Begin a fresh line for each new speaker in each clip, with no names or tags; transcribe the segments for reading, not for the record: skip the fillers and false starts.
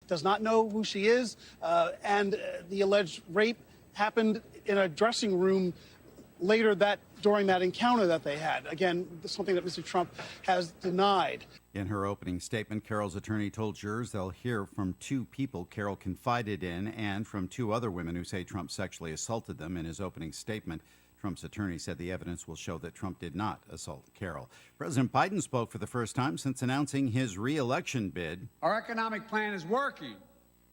does not know who she is, and the alleged rape happened in a dressing room later during that encounter that they had. Again, something that Mr. Trump has denied.
In her opening statement, Carroll's attorney told jurors they'll hear from 2 people Carroll confided in and from 2 other women who say Trump sexually assaulted them. In his opening statement, Trump's attorney said the evidence will show that Trump did not assault Carroll. President Biden spoke for the first time since announcing his re-election bid.
Our economic plan is working.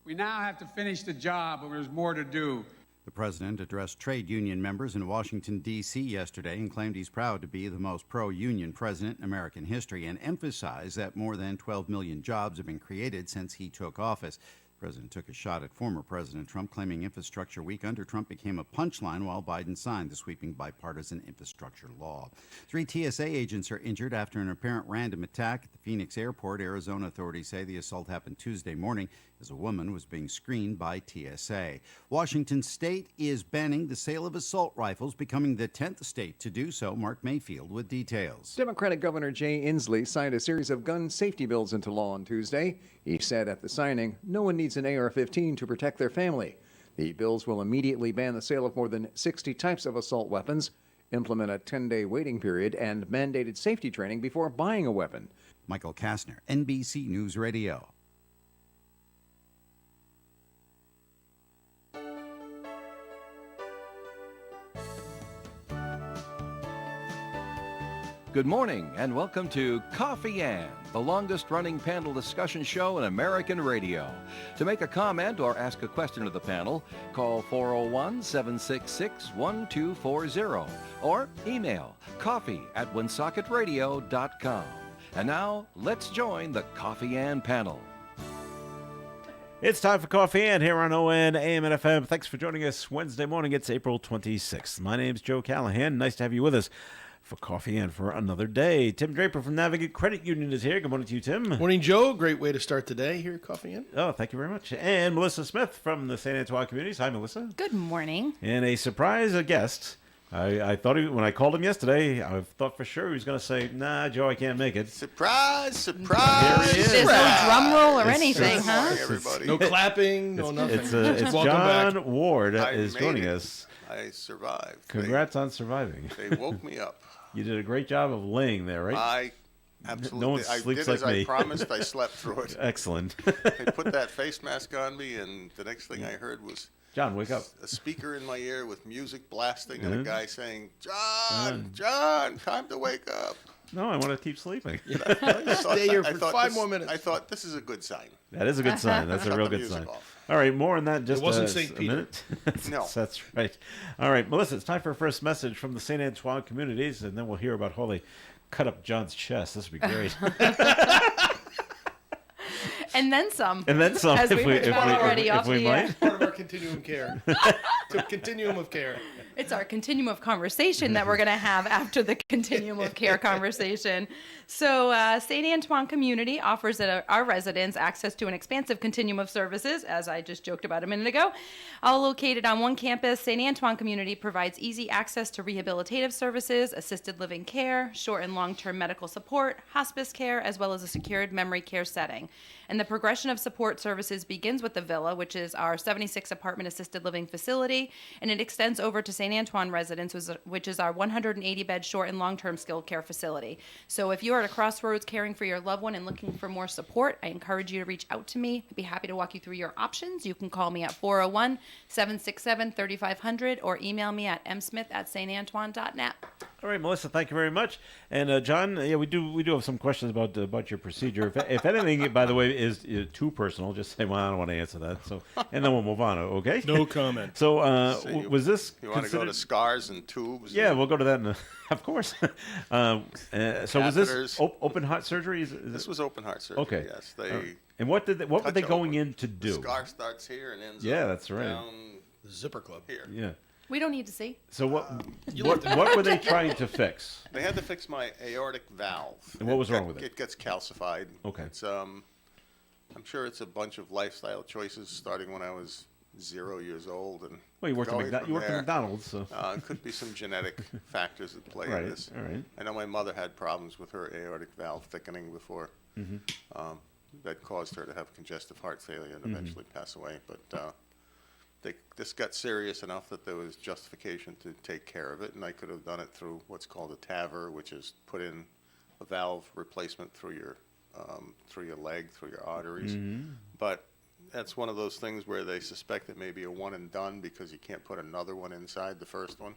We now have to finish the job, but there's more to do.
The president addressed trade union members in Washington, D.C. yesterday and claimed he's proud to be the most pro-union president in American history and emphasized that more than 12 million jobs have been created since he took office. The president took a shot at former President Trump, claiming Infrastructure Week under Trump became a punchline while Biden signed the sweeping bipartisan infrastructure law. 3 TSA agents are injured after an apparent random attack at the Phoenix airport. Arizona authorities say the assault happened Tuesday morning as a woman was being screened by TSA. Washington State is banning the sale of assault rifles, becoming the 10th state to do so. Mark Mayfield with details.
Democratic Governor Jay Inslee signed a series of gun safety bills into law on Tuesday. He said at the signing, no one needs an AR-15 to protect their family. The bills will immediately ban the sale of more than 60 types of assault weapons, implement a 10-day waiting period, and mandated safety training before buying a weapon.
Michael Kastner, NBC News Radio.
Good morning and welcome to Coffee Ann, the longest-running panel discussion show in American radio. To make a comment or ask a question of the panel, call 401-766-1240 or email coffee@woonsocket.radio.com. And now, let's join the Coffee Ann panel.
It's time for Coffee Ann here on ON, AM, and FM. Thanks for joining us Wednesday morning. It's April 26th. My name's Joe Callahan. Nice to have you with us for Coffee and for another day. Tim Draper from Navigate Credit Union is here. Good morning to you, Tim.
Morning, Joe. Great way to start the day here at Coffee Inn.
Oh, thank you very much. And Melissa Smith from the St. Antoine Communities. Hi, Melissa.
Good morning.
And a surprise guest. I thought when I called him yesterday, I thought for sure he was going to say, nah, Joe, I can't make it.
Surprise, surprise.
Here he is.
There's no drum roll or anything, huh?
Everybody.
No clapping, no nothing.
It's
Welcome
John
back.
Ward
I
is
made
joining
it.
us.
I survived.
Congrats on surviving.
They woke me up.
You did a great job of laying there, right?
I absolutely.
No one
I
sleeps
did
like
as
me.
I promised. I slept through it.
Excellent.
They put that face mask on me, and the next thing I heard was
John, wake up.
a speaker in my ear with music blasting and a
Mhm.
guy saying, John, time to wake up.
No, I want to keep sleeping.
Stay here for 5 more minutes.
I thought this is a good sign.
That is a good sign. That's a
Shut
real
the
good
music
sign.
off.
All right, more on that in just
It wasn't
a
St. Peter.
minute.
No.
That's right. All right, Melissa, it's time for our first message from the St. Antoine Communities, and then we'll hear about how they cut up John's chest. This would be great.
And then some.
And then some,
As
if
we
we,
heard about already off the air.
might.
Part of our continuum care. Continuum of care.
It's our continuum of conversation that we're going to have after the continuum of care conversation. So St. Antoine Community offers our residents access to an expansive continuum of services, as I just joked about a minute ago. All located on one campus, St. Antoine Community provides easy access to rehabilitative services, assisted living care, short and long-term medical support, hospice care, as well as a secured memory care setting. And the progression of support services begins with the Villa, which is our 76-apartment assisted living facility, and it extends over to St. Antoine Residence, which is our 180-bed short and long-term skilled care facility. So if you are at a crossroads caring for your loved one and looking for more support, I encourage you to reach out to me. I'd be happy to walk you through your options. You can call me at 401-767-3500 or email me at msmith@santantoine.net.
All right, Melissa, thank you very much. And John, yeah, we do have some questions about your procedure. If anything, by the way, is too personal, just say, well, I don't want to answer that. So, and then we'll move on. Okay?
No comment.
So,
So
was this?
You want to go to scars and tubes?
Yeah, we'll go to that, of course. So, was this
Catheters.
open heart surgery?
This was open heart surgery.
Okay.
Yes. They.
And what were
touch
they going
open.
in to do?
The scar starts here and ends
Yeah,
up
that's right.
down
The Zipper Club.
here.
Yeah.
We don't need to see.
So what were they trying to fix?
They had to fix my aortic valve.
And what was wrong with it?
It gets calcified.
Okay.
It's I'm sure it's a bunch of lifestyle choices starting when I was 0 years old and
Well, you worked
going
at
from
you worked at
there.
McDonald's, so
It could be some genetic factors at play
Right,
in this.
all right.
I know my mother had problems with her aortic valve thickening before. that caused her to have congestive heart failure and eventually pass away. But this got serious enough that there was justification to take care of it, and I could have done it through what's called a TAVR, which is put in a valve replacement through your leg, through your arteries. But that's one of those things where they suspect it may be a one and done because you can't put another one inside the first one.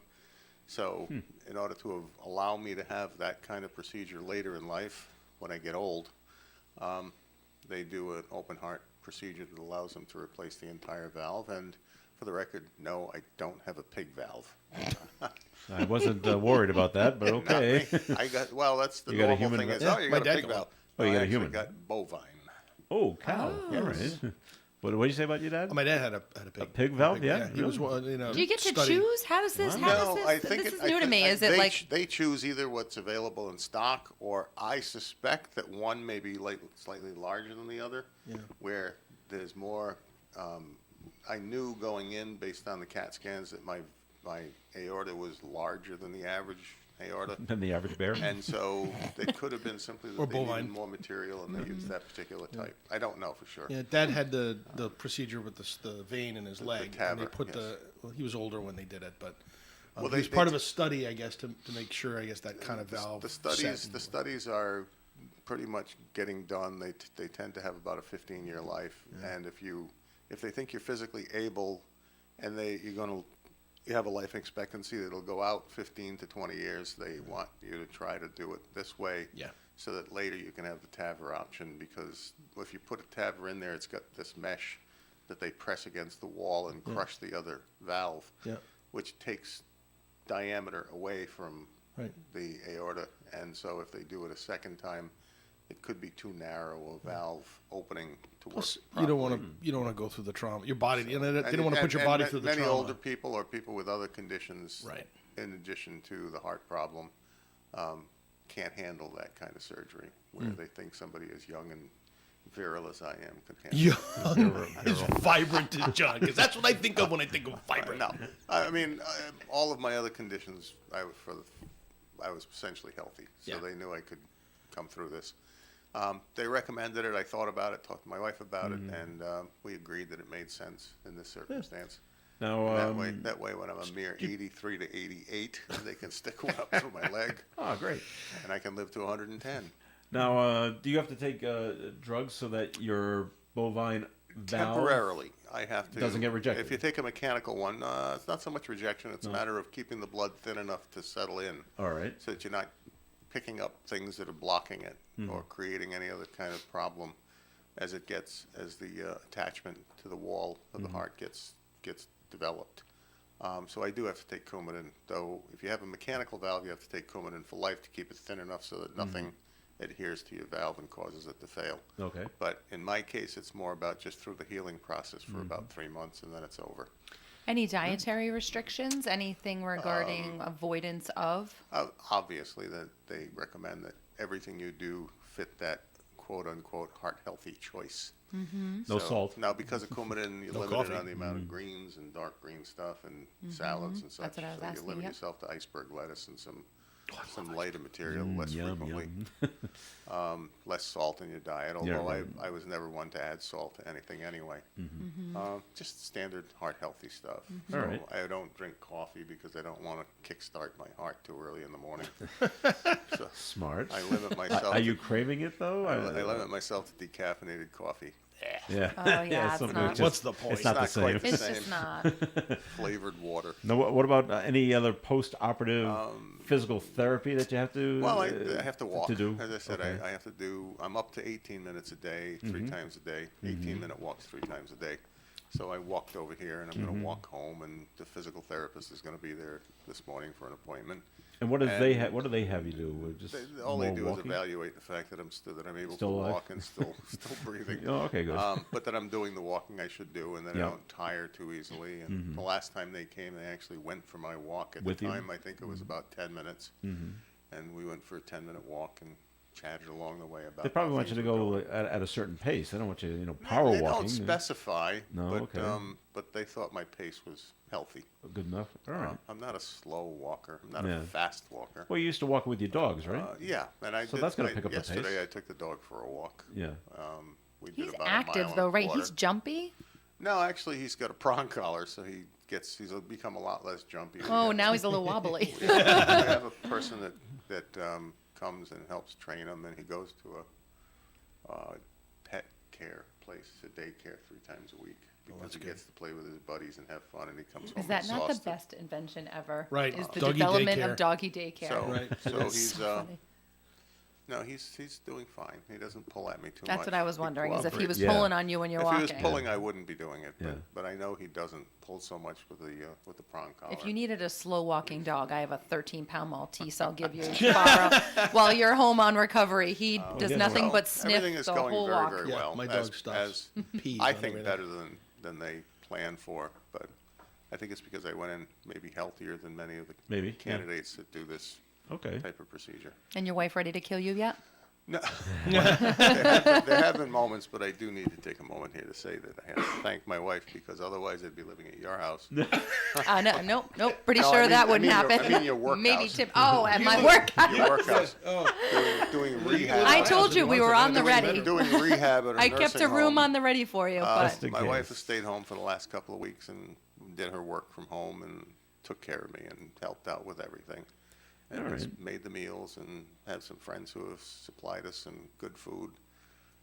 So in order to allow me to have that kind of procedure later in life, when I get old, they do an open heart procedure that allows them to replace the entire valve. And for the record, no, I don't have a pig valve.
I wasn't worried about that, but okay.
That's the
You got a
normal
human
thing.
va-
Is,
Yeah,
you
my
got a
dad
pig
got one.
valve.
Oh, you
I
got a
actually
human.
got bovine.
Oh, cow. All right. What did you say about your dad?
My dad had a pig.
A pig valve? Yeah,
He was
really?
one. You know.
Do you get to
studying-
choose? How does this? How
No,
does
I
this?
think
This
it-
is
I
new to
think-
me.
I-
Is it
they
like?
they choose either what's available in stock, or I suspect that one may be slightly larger than the other, where there's more. I knew going in based on the CAT scans that my aorta was larger than the average aorta.
Than the average bear?
And so it could have been simply
Or
that they
bovine.
needed more material and they used that particular type. I don't know for sure.
Yeah, Dad had the procedure with the vein in his leg, and they
TAVR,
put
yes.
Well, he was older when they did it, but
Well,
it was part of a study, I guess, to make sure, I guess, that kind of valve.
The
set.
studies are pretty much getting done. They tend to have about a 15-year life, and if they think you're physically able, and you have a life expectancy that'll go out 15 to 20 years, they want you to try to do it this way, so that later you can have the TAVR option. Because if you put a TAVR in there, it's got this mesh that they press against the wall and crush the other valve, which takes diameter away from the aorta. And so if they do it a second time, it could be too narrow a valve opening to work.
Plus, you don't want to go through the trauma. Your body, they don't want to put your
And
body through the
many
trauma.
older people or people with other conditions, in addition to the heart problem, can't handle that kind of surgery, where they think somebody as young and virile as I am could handle
Young is vibrant as John, because that's what I think of when I think of vibrant.
No, I mean, all of my other conditions, I was essentially healthy, so they knew I could come through this. They recommended it. I thought about it, talked to my wife about it, and we agreed that it made sense in this circumstance.
Now,
That way, when I'm a mere 83 to 88, they can stick one up through my leg.
Oh, great.
And I can live to 110.
Now, do you have to take drugs so that your bovine valve
Temporarily, I have to.
doesn't get rejected?
If you take a mechanical one, it's not so much rejection. It's a matter of keeping the blood thin enough to settle in.
All right.
So that you're not picking up things that are blocking it or creating any other kind of problem as the attachment to the wall of the heart gets developed. So I do have to take Coumadin, though if you have a mechanical valve, you have to take Coumadin for life to keep it thin enough so that nothing adheres to your valve and causes it to fail.
Okay.
But in my case, it's more about just through the healing process for about 3 months, and then it's over.
Any dietary restrictions? Anything regarding avoidance of?
Obviously, that they recommend that everything you do fit that quote-unquote heart-healthy choice.
No salt.
Now, because of Coumadin, you're
No
limited
coffee.
on the amount of greens and dark green stuff and salads and such.
That's what I was
so you
asking,
limit
yep.
yourself to iceberg lettuce and some lighter material less
Yum,
frequently.
yum.
Less salt in your diet,
Yeah,
although
right.
I was never one to add salt to anything anyway. Just standard heart-healthy stuff.
All
So
right.
I don't drink coffee because I don't want to kickstart my heart too early in the morning. So
Smart.
I limit myself.
Are you craving it though?
I limit myself to decaffeinated coffee.
Yeah.
Oh, yeah, it's
something
not-
that's
What's the point?
It's not the
It's not quite
same.
the
It's
same.
just not.
Flavored water.
Now, what about any other post-operative physical therapy that you have to?
Well, I have to walk.
To do.
As I said,
Okay.
I have to do. I'm up to 18 minutes a day, 3 times a day. 18-minute walks 3 times a day. So I walked over here, and I'm going to walk home, and the physical therapist is going to be there this morning for an appointment.
And what does
and
they what do they have you do? Just
All they
more
do
walking?
is evaluate the fact that I'm able
Still
to
alive?
walk and still breathing.
Oh, okay, good.
But that I'm doing the walking I should do, and that
Yeah.
I don't tire too easily. And the last time they came, they actually went for my walk. At
With
the
you?
time, I think it was about 10 minutes, and we went for a 10-minute walk and chatted along the way about.
They probably
how
want you to
things were
go
going.
at a certain pace. They don't want you, power
They
walking.
don't specify,
No,
but
okay.
but they thought my pace was healthy.
Good enough. All right.
I'm not a slow walker. I'm not
Yeah.
a fast walker.
Well, you used to walk with your dogs, right?
Yeah, and I
So
did.
that's gonna pick up the
yesterday.
pace.
I took the dog for a walk.
Yeah.
we
He's
did about a
active
mile
though,
and a
right?
quarter.
He's jumpy.
No, actually, he's got a prong collar, so he's become a lot less jumpy.
Oh, now he's a little wobbly.
We have a person that comes and helps train him, and he goes to a pet care place, a daycare 3 times a week because he gets to play with his buddies and have fun, and he comes home
Is that not the
exhausted.
best invention ever?
Right.
Is the
Doggy
development
daycare.
of doggy daycare.
So,
Right.
so he's
So funny.
no, he's doing fine. He doesn't pull at me too much.
That's what I was
He
wondering, is if he was
cooperates.
pulling on you when you're
If
walking.
he was pulling, I wouldn't be doing it.
Yeah.
But I know he doesn't pull so much with the prong collar.
If you needed a slow walking dog, I have a 13-pound Maltese I'll give you to borrow while you're home on recovery. He does
yeah.
nothing
Well,
but sniff
everything is
the
going
whole
very,
walk.
very
Yeah,
well.
my
as-
dog stops. Pees
I
on
think
everything.
better than they planned for, but I think it's because I went in maybe healthier than many of the
Maybe, yeah.
candidates that do this
Okay.
type of procedure.
And your wife ready to kill you yet?
No, there have been moments, but I do need to take a moment here to say that I have to thank my wife because otherwise I'd be living at your house.
No, nope. Pretty
No,
sure
I mean-
that
I
wouldn't
mean your-
happen.
I mean your work
Maybe
house.
Tim. Oh, at my work.
Your workhouse, doing rehab.
I told you we were on the
doing-
ready.
Doing rehab at a
I kept
nursing
a room
home.
on the ready for you, but
Just in
My
case.
wife has stayed home for the last couple of weeks and did her work from home and took care of me and helped out with everything. And
All
has
right.
made the meals and have some friends who have supplied us some good food.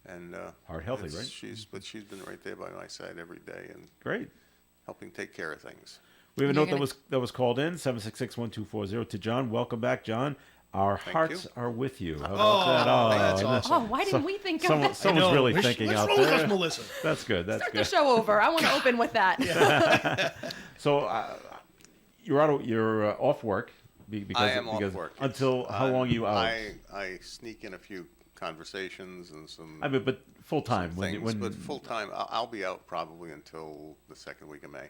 And
Heart healthy,
it's-
right?
She's been right there by my side every day and
Great.
helping take care of things.
We have a
You're
note
gonna-
that was called in 766-1240 to John. Welcome back, John. Our hearts
you.
are with you. How about that?
that's
and
awesome.
oh, why didn't we think of that?
Someone's
know.
really
Let's-
thinking
let's
out
roll with
there.
us, Melissa.
That's good. That's
Start the
good.
show over. I want to open with that.
So you're off work because
I am off
because
work.
until how long are you out?
I sneak in a few conversations and some
I mean, but full time
things, but full time, I'll be out probably until the second week of May,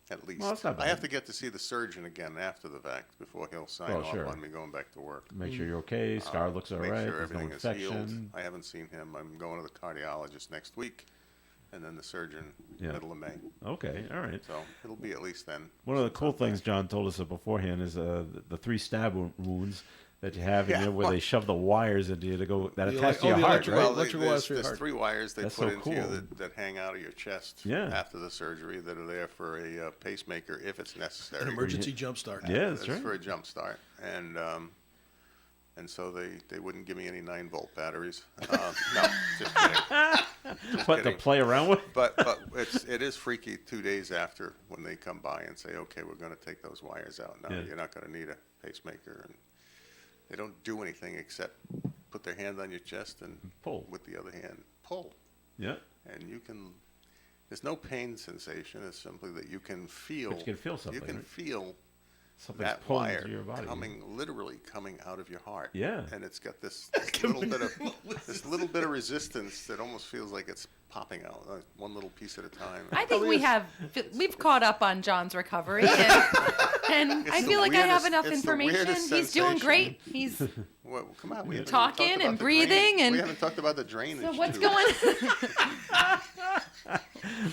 at least.
Well, that's not
I have
bad.
to get to see the surgeon again after the fact before he'll sign
Oh,
off
sure.
on me going back to work.
make sure you're okay. Scar looks all
Make
right.
sure
There's no
everything is healed.
infection.
I haven't seen him. I'm going to the cardiologist next week, and then the surgeon
Yeah.
middle of May.
Okay, all right.
So it'll be at least then.
One of the cool things John told us beforehand is the 3 stab wounds that you have,
Yeah,
where they shove the wires into you to go that attach to
oh,
your
the
heart,
electrical-
right?
Well,
electrical wires for your
there's
heart.
3 wires they
That's
put
so
into you
cool.
that hang out of your chest
Yeah.
after the surgery that are there for a pacemaker if it's necessary.
An emergency jump start.
Yeah, that's
It's
right.
for a jump start, and so they wouldn't give me any 9-volt batteries. No, just kidding.
But to
kidding.
play around with.
But it is freaky 2 days after when they come by and say, okay, we're going to take those wires out. No,
Yeah.
you're not going to need a pacemaker. And they don't do anything except put their hand on your chest and
Pull.
with the other hand pull,
Yeah.
and you can. There's no pain sensation. It's simply that you can feel.
But you can feel something,
You can
right?
feel
Something's
that
pulling
wire
to your body.
literally coming out of your heart.
Yeah.
And it's got this little bit of resistance that almost feels like it's popping out, one little piece at a time.
I think we've caught up on John's recovery, and I
the
feel like I have
weirdest-
enough
it's the
information.
weirdest
He's doing
sensation.
great. He's
Well, come on, we haven't even
Talking
talked about
and
the
breathing
drain-
and-
we haven't talked about the drainage.
so what's
tube.
going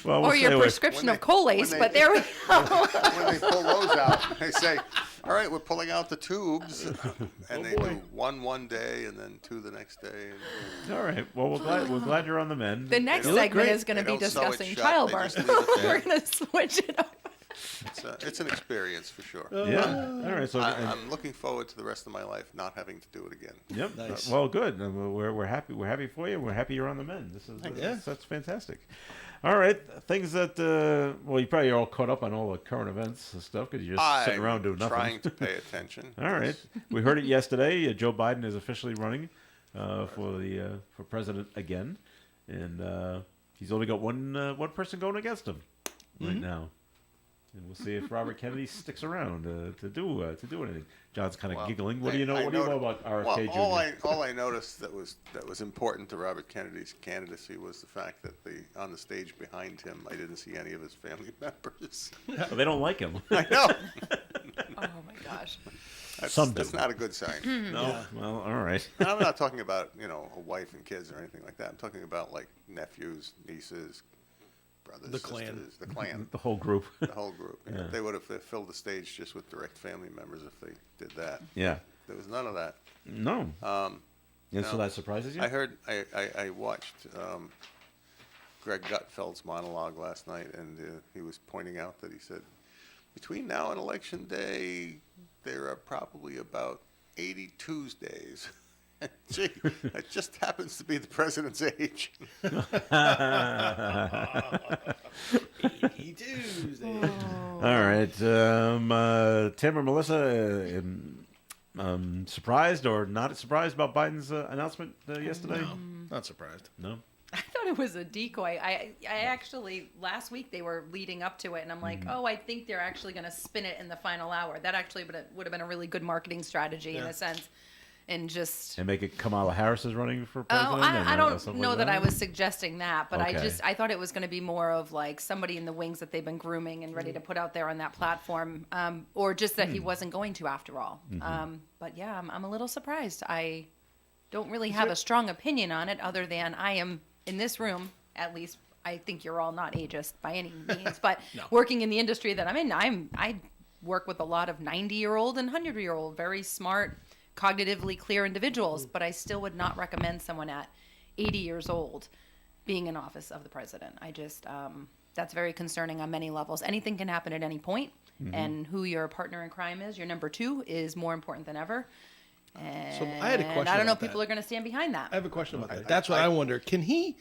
Well, we'll
or your
stay away.
prescription
When
of
they-
Colace,
when
but
they-
there we go.
When they pull those out, they say, "All right, we're pulling out the tubes," and they do one day and then 2 the next day. And
All right. Well, we're glad you're on the mend.
The next
You look
segment
great.
is going to
They
be
don't sew it
discussing
shut, they
childbirth.
just leave it there.
We're going to switch it up.
it's an experience for sure.
Yeah. All right. So.
I'm looking forward to the rest of my life not having to do it again.
Yep.
Nice.
Well, good. We're happy. We're happy for you. We're happy you're on the mend. This is that's fantastic. All right, things that well, you probably are all caught up on all the current events and stuff because you're just sitting around doing nothing.
Trying to pay attention.
All right, we heard it yesterday. Joe Biden is officially running for president again, and he's only got one person going against him right now. And we'll see if Robert Kennedy sticks around to do anything. John's kind of
Well,
giggling. What do you know? What do you know about RFK
well,
Jr.?
all I noticed that was important to Robert Kennedy's candidacy was the fact that on the stage behind him, I didn't see any of his family members.
Well, they don't like him.
I know.
Oh my gosh.
Some
That's
do.
not a good sign.
No. Well, all right.
And I'm not talking about a wife and kids or anything like that. I'm talking about like nephews, nieces, brothers,
The clan.
sisters, the clan,
The whole group.
the whole group.
Yeah.
They would have filled the stage just with direct family members if they did that.
Yeah.
There was none of that.
No. And so
no.
that surprises you?
I heard, I watched Greg Gutfeld's monologue last night, and he was pointing out that he said, between now and Election Day, there are probably about 80 Tuesdays. Gee, it just happens to be the president's age.
Tuesday.
All right. Tim or Melissa, surprised or not surprised about Biden's announcement yesterday?
No, not surprised.
No?
I thought it was a decoy. I actually, last week they were leading up to it, and I'm like, oh, I think they're actually going to spin it in the final hour. That actually would have been a really good marketing strategy in a sense. And just...
And make it Kamala Harris is running for
Oh,
president?
I don't
something
know
like
that I was suggesting that, but
Okay.
I thought it was going to be more of like somebody in the wings that they've been grooming and ready to put out there on that platform, or just that he wasn't going to after all. But yeah, I'm a little surprised. I don't really have a strong opinion on it, other than I am in this room, at least. I think you're all not ageist by any means, but working in the industry that I'm in, I work with a lot of 90-year-old and 100-year-old, very smart, cognitively clear individuals, but I still would not recommend someone at 80 years old being in office of the president. I just, that's very concerning on many levels. Anything can happen at any point, and who your partner in crime is, your number two, is more important than ever. And
So I had a question
I don't know
about
if people
that.
are going to stand behind that.
I have a question about that. That's what I wonder. Can he?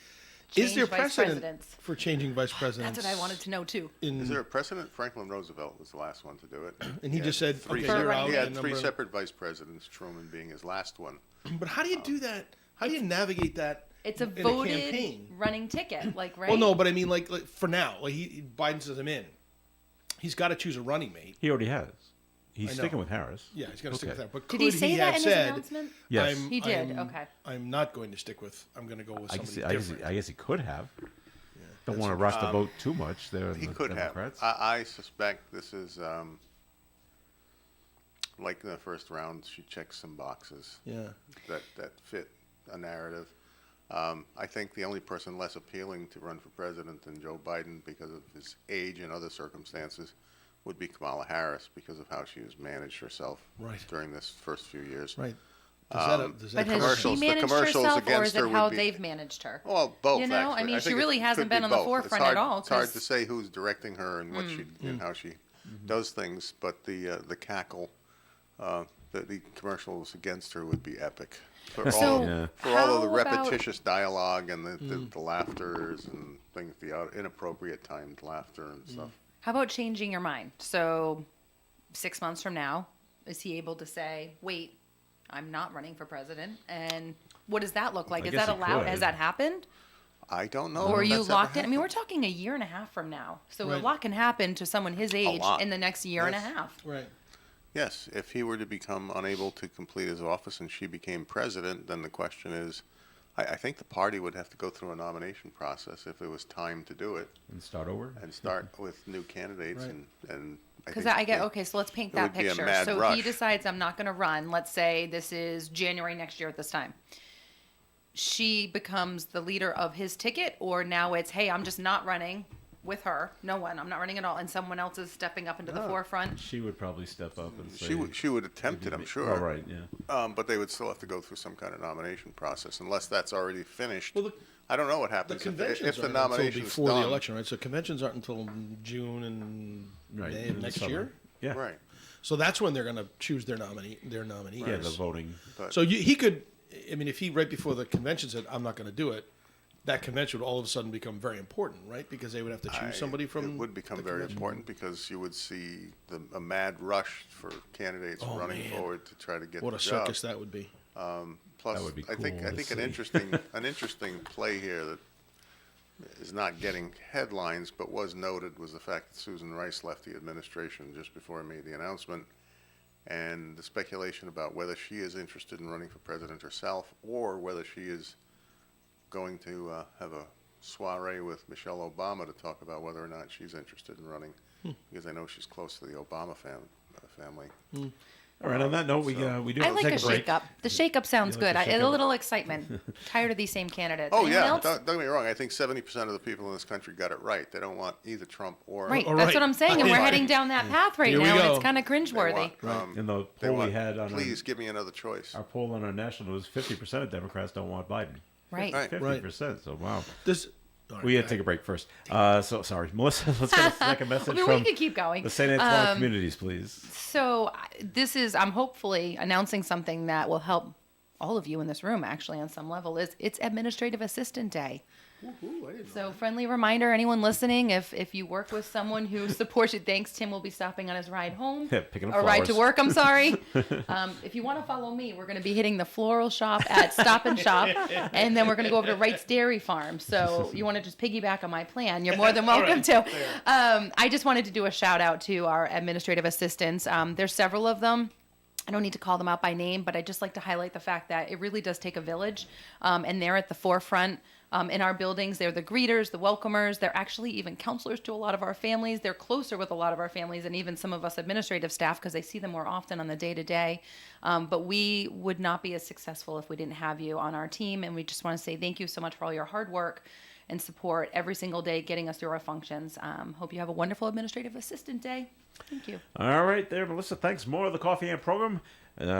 Is
Change
there
vice
precedent
presidents.
for changing vice presidents?
That's what I wanted to know too.
Is there a precedent? Franklin Roosevelt was the last one to do it.
And he just said,
three
okay,
For
you're
running
out.
He
mate.
had
and
three
number-
separate vice presidents, Truman being his last one.
But how do you do that? How do you navigate that?
It's a
in
voted
campaign?
running ticket, like, right?
Well, no, but I mean, like for now, like Biden says I'm in. He's got to choose a running mate.
He already has.
I
He's
know.
sticking with Harris.
Yeah, he's got to stick with
Okay.
that. But
Did
could
he say that
have
in his
said,
announcement?
Yes.
He did, okay.
I'm not going to stick with. I'm going to go with
I
somebody
guess,
different.
I guess he could have. Don't
that's
want to rush the vote too much there.
He
the
could
Democrats.
have. I suspect this is like in the first round. She checked some boxes
Yeah.
that fit a narrative. I think the only person less appealing to run for president than Joe Biden, because of his age and other circumstances, would be Kamala Harris, because of how she has managed herself
Right.
during this first few years.
Right.
But
Does
has she
commercials- the
managed
commercials
herself, or
against
is it
her
how
would be-
they've managed her?
Well, both.
You know, I
actually.
mean, she
think
really
it
hasn't
could
been
be
on the
both.
forefront
it's
at
hard,
all,
It's hard
'cause-
to say who's directing her and what she and how she does things, but the cackle, the commercials against her would be epic. For
So,
all,
Yeah.
for all of the
how about-
repetitious dialogue and the laughters and things, the inappropriate timed laughter and stuff.
How about changing your mind? So 6 months from now, is he able to say, wait, I'm not running for president? And what does that look like?
I
Is
guess
that
he
allowed?
could.
Has that happened?
I don't know.
Or are
if
you
that's ever
locked in? I mean, we're
happened.
talking a year and a half from now. So a
Right.
lot can happen to someone his age
lot.
in the next year and a
Yes.
half.
Right.
Yes, if he were to become unable to complete his office and she became president, then the question is, I think the party would have to go through a nomination process if it was time to do it,
And start over.
and start with new candidates
Right.
and
Because
think
I get,
it-
okay, so let's paint
it
that
would be a
picture.
mad
So he
rush.
decides I'm not going to run. Let's say this is January next year at this time. She becomes the leader of his ticket, or now it's, hey, I'm just not running with her. No one. I'm not running at all. And someone else is stepping up into the forefront.
She would probably step up and say.
She would attempt it, I'm sure.
Oh, right, yeah.
But they would still have to go through some kind of nomination process, unless that's already finished.
Well,
I don't know what
The
happens
conventions
if the
aren't until
nomination's
before
done.
the election, right? So conventions aren't until June and
Right.
May
in
of
the
next
summer.
year.
Yeah.
Right.
So that's when they're going to choose their nominees.
Yeah, the voting.
So he could, I mean, if he right before the convention said, "I'm not going to do it," that convention would all of a sudden become very important, right? Because they would have to choose somebody from.
It would become
the
very
convention.
important because you would see a mad rush for candidates
Oh,
running
man.
forward to try to get
What
the
a
job.
circus that would be.
Plus,
That would be
I think
cool to
an
see.
interesting play here that is not getting headlines but was noted was the fact that Susan Rice left the administration just before I made the announcement, and the speculation about whether she is interested in running for president herself or whether she is going to have a soiree with Michelle Obama to talk about whether or not she's interested in running, because I know she's close to the Obama family.
All right. On that note, we do
I
have to
like
take
a
a break.
shake-up. The shake-up sounds
You like
good.
the
A
shake-up?
little excitement. Tired of these same candidates.
Oh
Anyone
yeah,
else?
don't get me wrong. I think 70% of the people in this country got it right. They don't want either Trump or
Right,
Oh,
that's
right.
what I'm saying, and we're heading down that path right
Here we
now, and
go.
it's kind of
They
cringeworthy.
want,
In the
they
poll we
want,
had on
please give me another choice.
our poll on our national news, 50% of Democrats don't want Biden.
Right.
Right.
50%. So wow.
Does
We had to take a break first. So sorry, Melissa. Let's get a second message
We
from
can keep going.
the St. Antoine communities, please.
So I'm hopefully announcing something that will help all of you in this room, actually, on some level. It's Administrative Assistant Day. So friendly reminder, anyone listening, if you work with someone who supports you, thanks, Tim will be stopping on his ride home.
Yeah, picking up
or ride to
flowers.
work, I'm sorry. If you want to follow me, we're going to be hitting the floral shop at Stop and Shop, and then we're going to go over to Wright's Dairy Farm. So you want to just piggyback on my plan, you're more than welcome to. I just wanted to do a shout out to our administrative assistants. There's several of them. I don't need to call them out by name, but I just like to highlight the fact that it really does take a village, and they're at the forefront in our buildings. They're the greeters, the welcomers. They're actually even counselors to a lot of our families. They're closer with a lot of our families and even some of us administrative staff because they see them more often on the day-to-day. But we would not be as successful if we didn't have you on our team, and we just want to say thank you so much for all your hard work and support every single day getting us through our functions. Hope you have a wonderful Administrative Assistant Day. Thank you.
All right, there, Melissa. Thanks. More of the Coffee and program.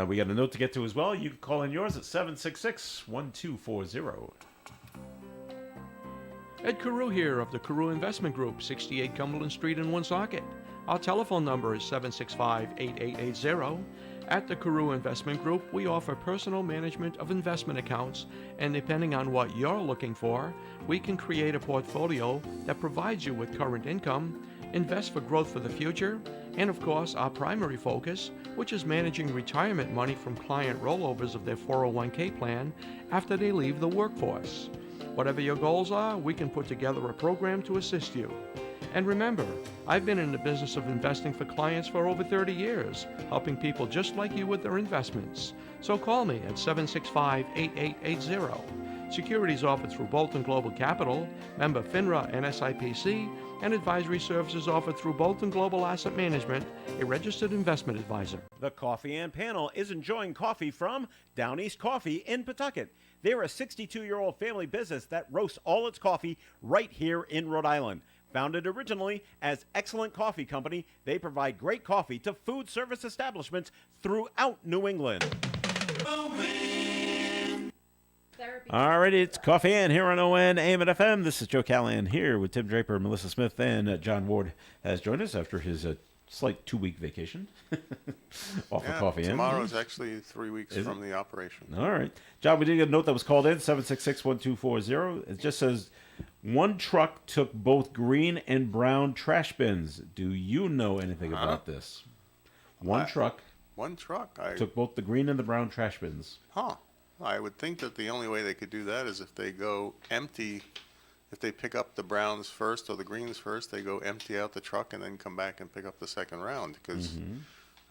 We got a note to get to as well. You can call in yours at 766-1240.
Ed Carew here of the Carew Investment Group, 68 Cumberland Street in Woonsocket. Our telephone number is 765-8880. At the Carew Investment Group, we offer personal management of investment accounts, and depending on what you're looking for, we can create a portfolio that provides you with current income, invest for growth for the future, and of course, our primary focus, which is managing retirement money from client rollovers of their 401k plan after they leave the workforce. Whatever your goals are, we can put together a program to assist you. And remember, I've been in the business of investing for clients for over 30 years, helping people just like you with their investments. So call me at 765-8880. Securities offered through Bolton Global Capital, member FINRA and SIPC, and advisory services offered through Bolton Global Asset Management, a registered investment advisor.
The Coffee and Panel is enjoying coffee from Down East Coffee in Pawtucket. They're a 62-year-old family business that roasts all its coffee right here in Rhode Island. Founded originally as Excellent Coffee Company, they provide great coffee to food service establishments throughout New England. All right, it's Coffee and here on ON, AM and FM. This is Joe Callahan here with Tim Draper, Melissa Smith, and John Ward has joined us after his slight 2-week vacation off of Coffee and.
Tomorrow's actually 3 weeks from the operation.
All right. John, we did get a note that was called in, 766-1240. It just says, one truck took both green and brown trash bins. Do you know anything about this? One truck took both the green and the brown trash bins.
I would think that the only way they could do that is if they go empty. If they pick up the browns first or the greens first, they go empty out the truck and then come back and pick up the second round because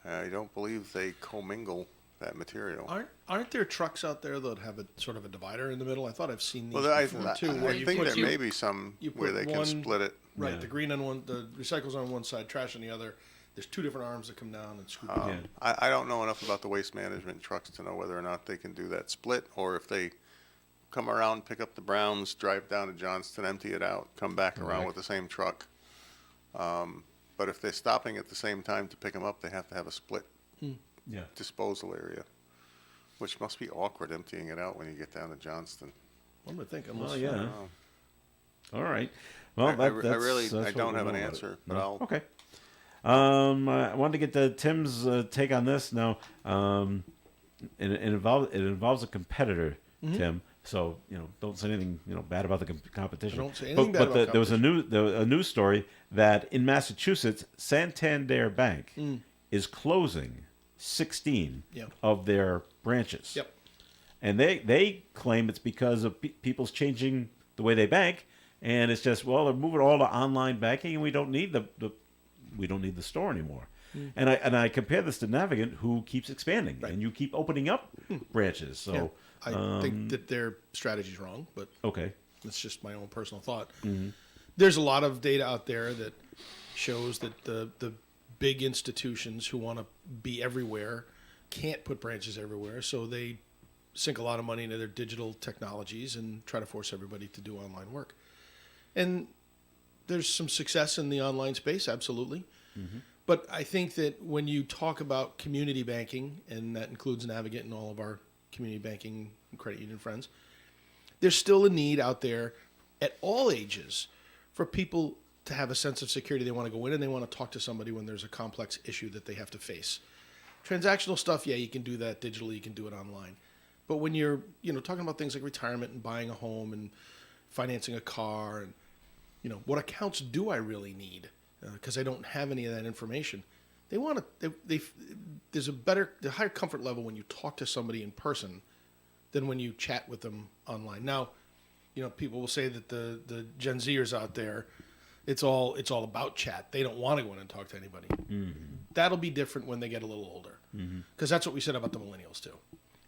I don't believe they commingle that material.
Aren't there trucks out there that have a sort of a divider in the middle? I thought I've seen these
Well,
before too.
I think there may be some where they can split it.
Right,
Yeah.
the green on one, the recycles on one side, trash on the other. There's two different arms that come down and scoop it.
I don't know enough about the waste management trucks to know whether or not they can do that split or if they come around, pick up the browns, drive down to Johnston, empty it out, come back around with the same truck. But if they're stopping at the same time to pick them up, they have to have a split disposal area, which must be awkward emptying it out when you get down to Johnston.
One would think.
Oh, yeah. All right. Well,
I don't have an answer, but I'll.
Okay. I wanted to get Tim's take on this. Now, it involves a competitor, Tim. So don't say anything bad about the competition.
I don't say anything bad about
there was a news story that in Massachusetts, Santander Bank is closing 16 of their branches.
Yep.
And they claim it's because of people's changing the way they bank, and it's just they're moving all to online banking, and we don't need the store anymore. And I compare this to Navigant, who keeps expanding, and you keep opening up branches. So
I think that their strategy's wrong, but
okay,
that's just my own personal thought. There's a lot of data out there that shows that the big institutions who want to be everywhere can't put branches everywhere, so they sink a lot of money into their digital technologies and try to force everybody to do online work. And there's some success in the online space, absolutely. But I think that when you talk about community banking, and that includes Navigant and all of our community banking and credit union friends, there's still a need out there at all ages for people to have a sense of security. They want to go in and they want to talk to somebody when there's a complex issue that they have to face. Transactional stuff, yeah, you can do that digitally, you can do it online. But when you're, talking about things like retirement and buying a home and financing a car and, what accounts do I really need? Because I don't have any of that information. They want to, there's a higher comfort level when you talk to somebody in person than when you chat with them online. Now, people will say that the Gen Zers out there, it's all about chat. They don't want to go in and talk to anybody. Mm-hmm. That'll be different when they get a little older, because that's what we said about the millennials too.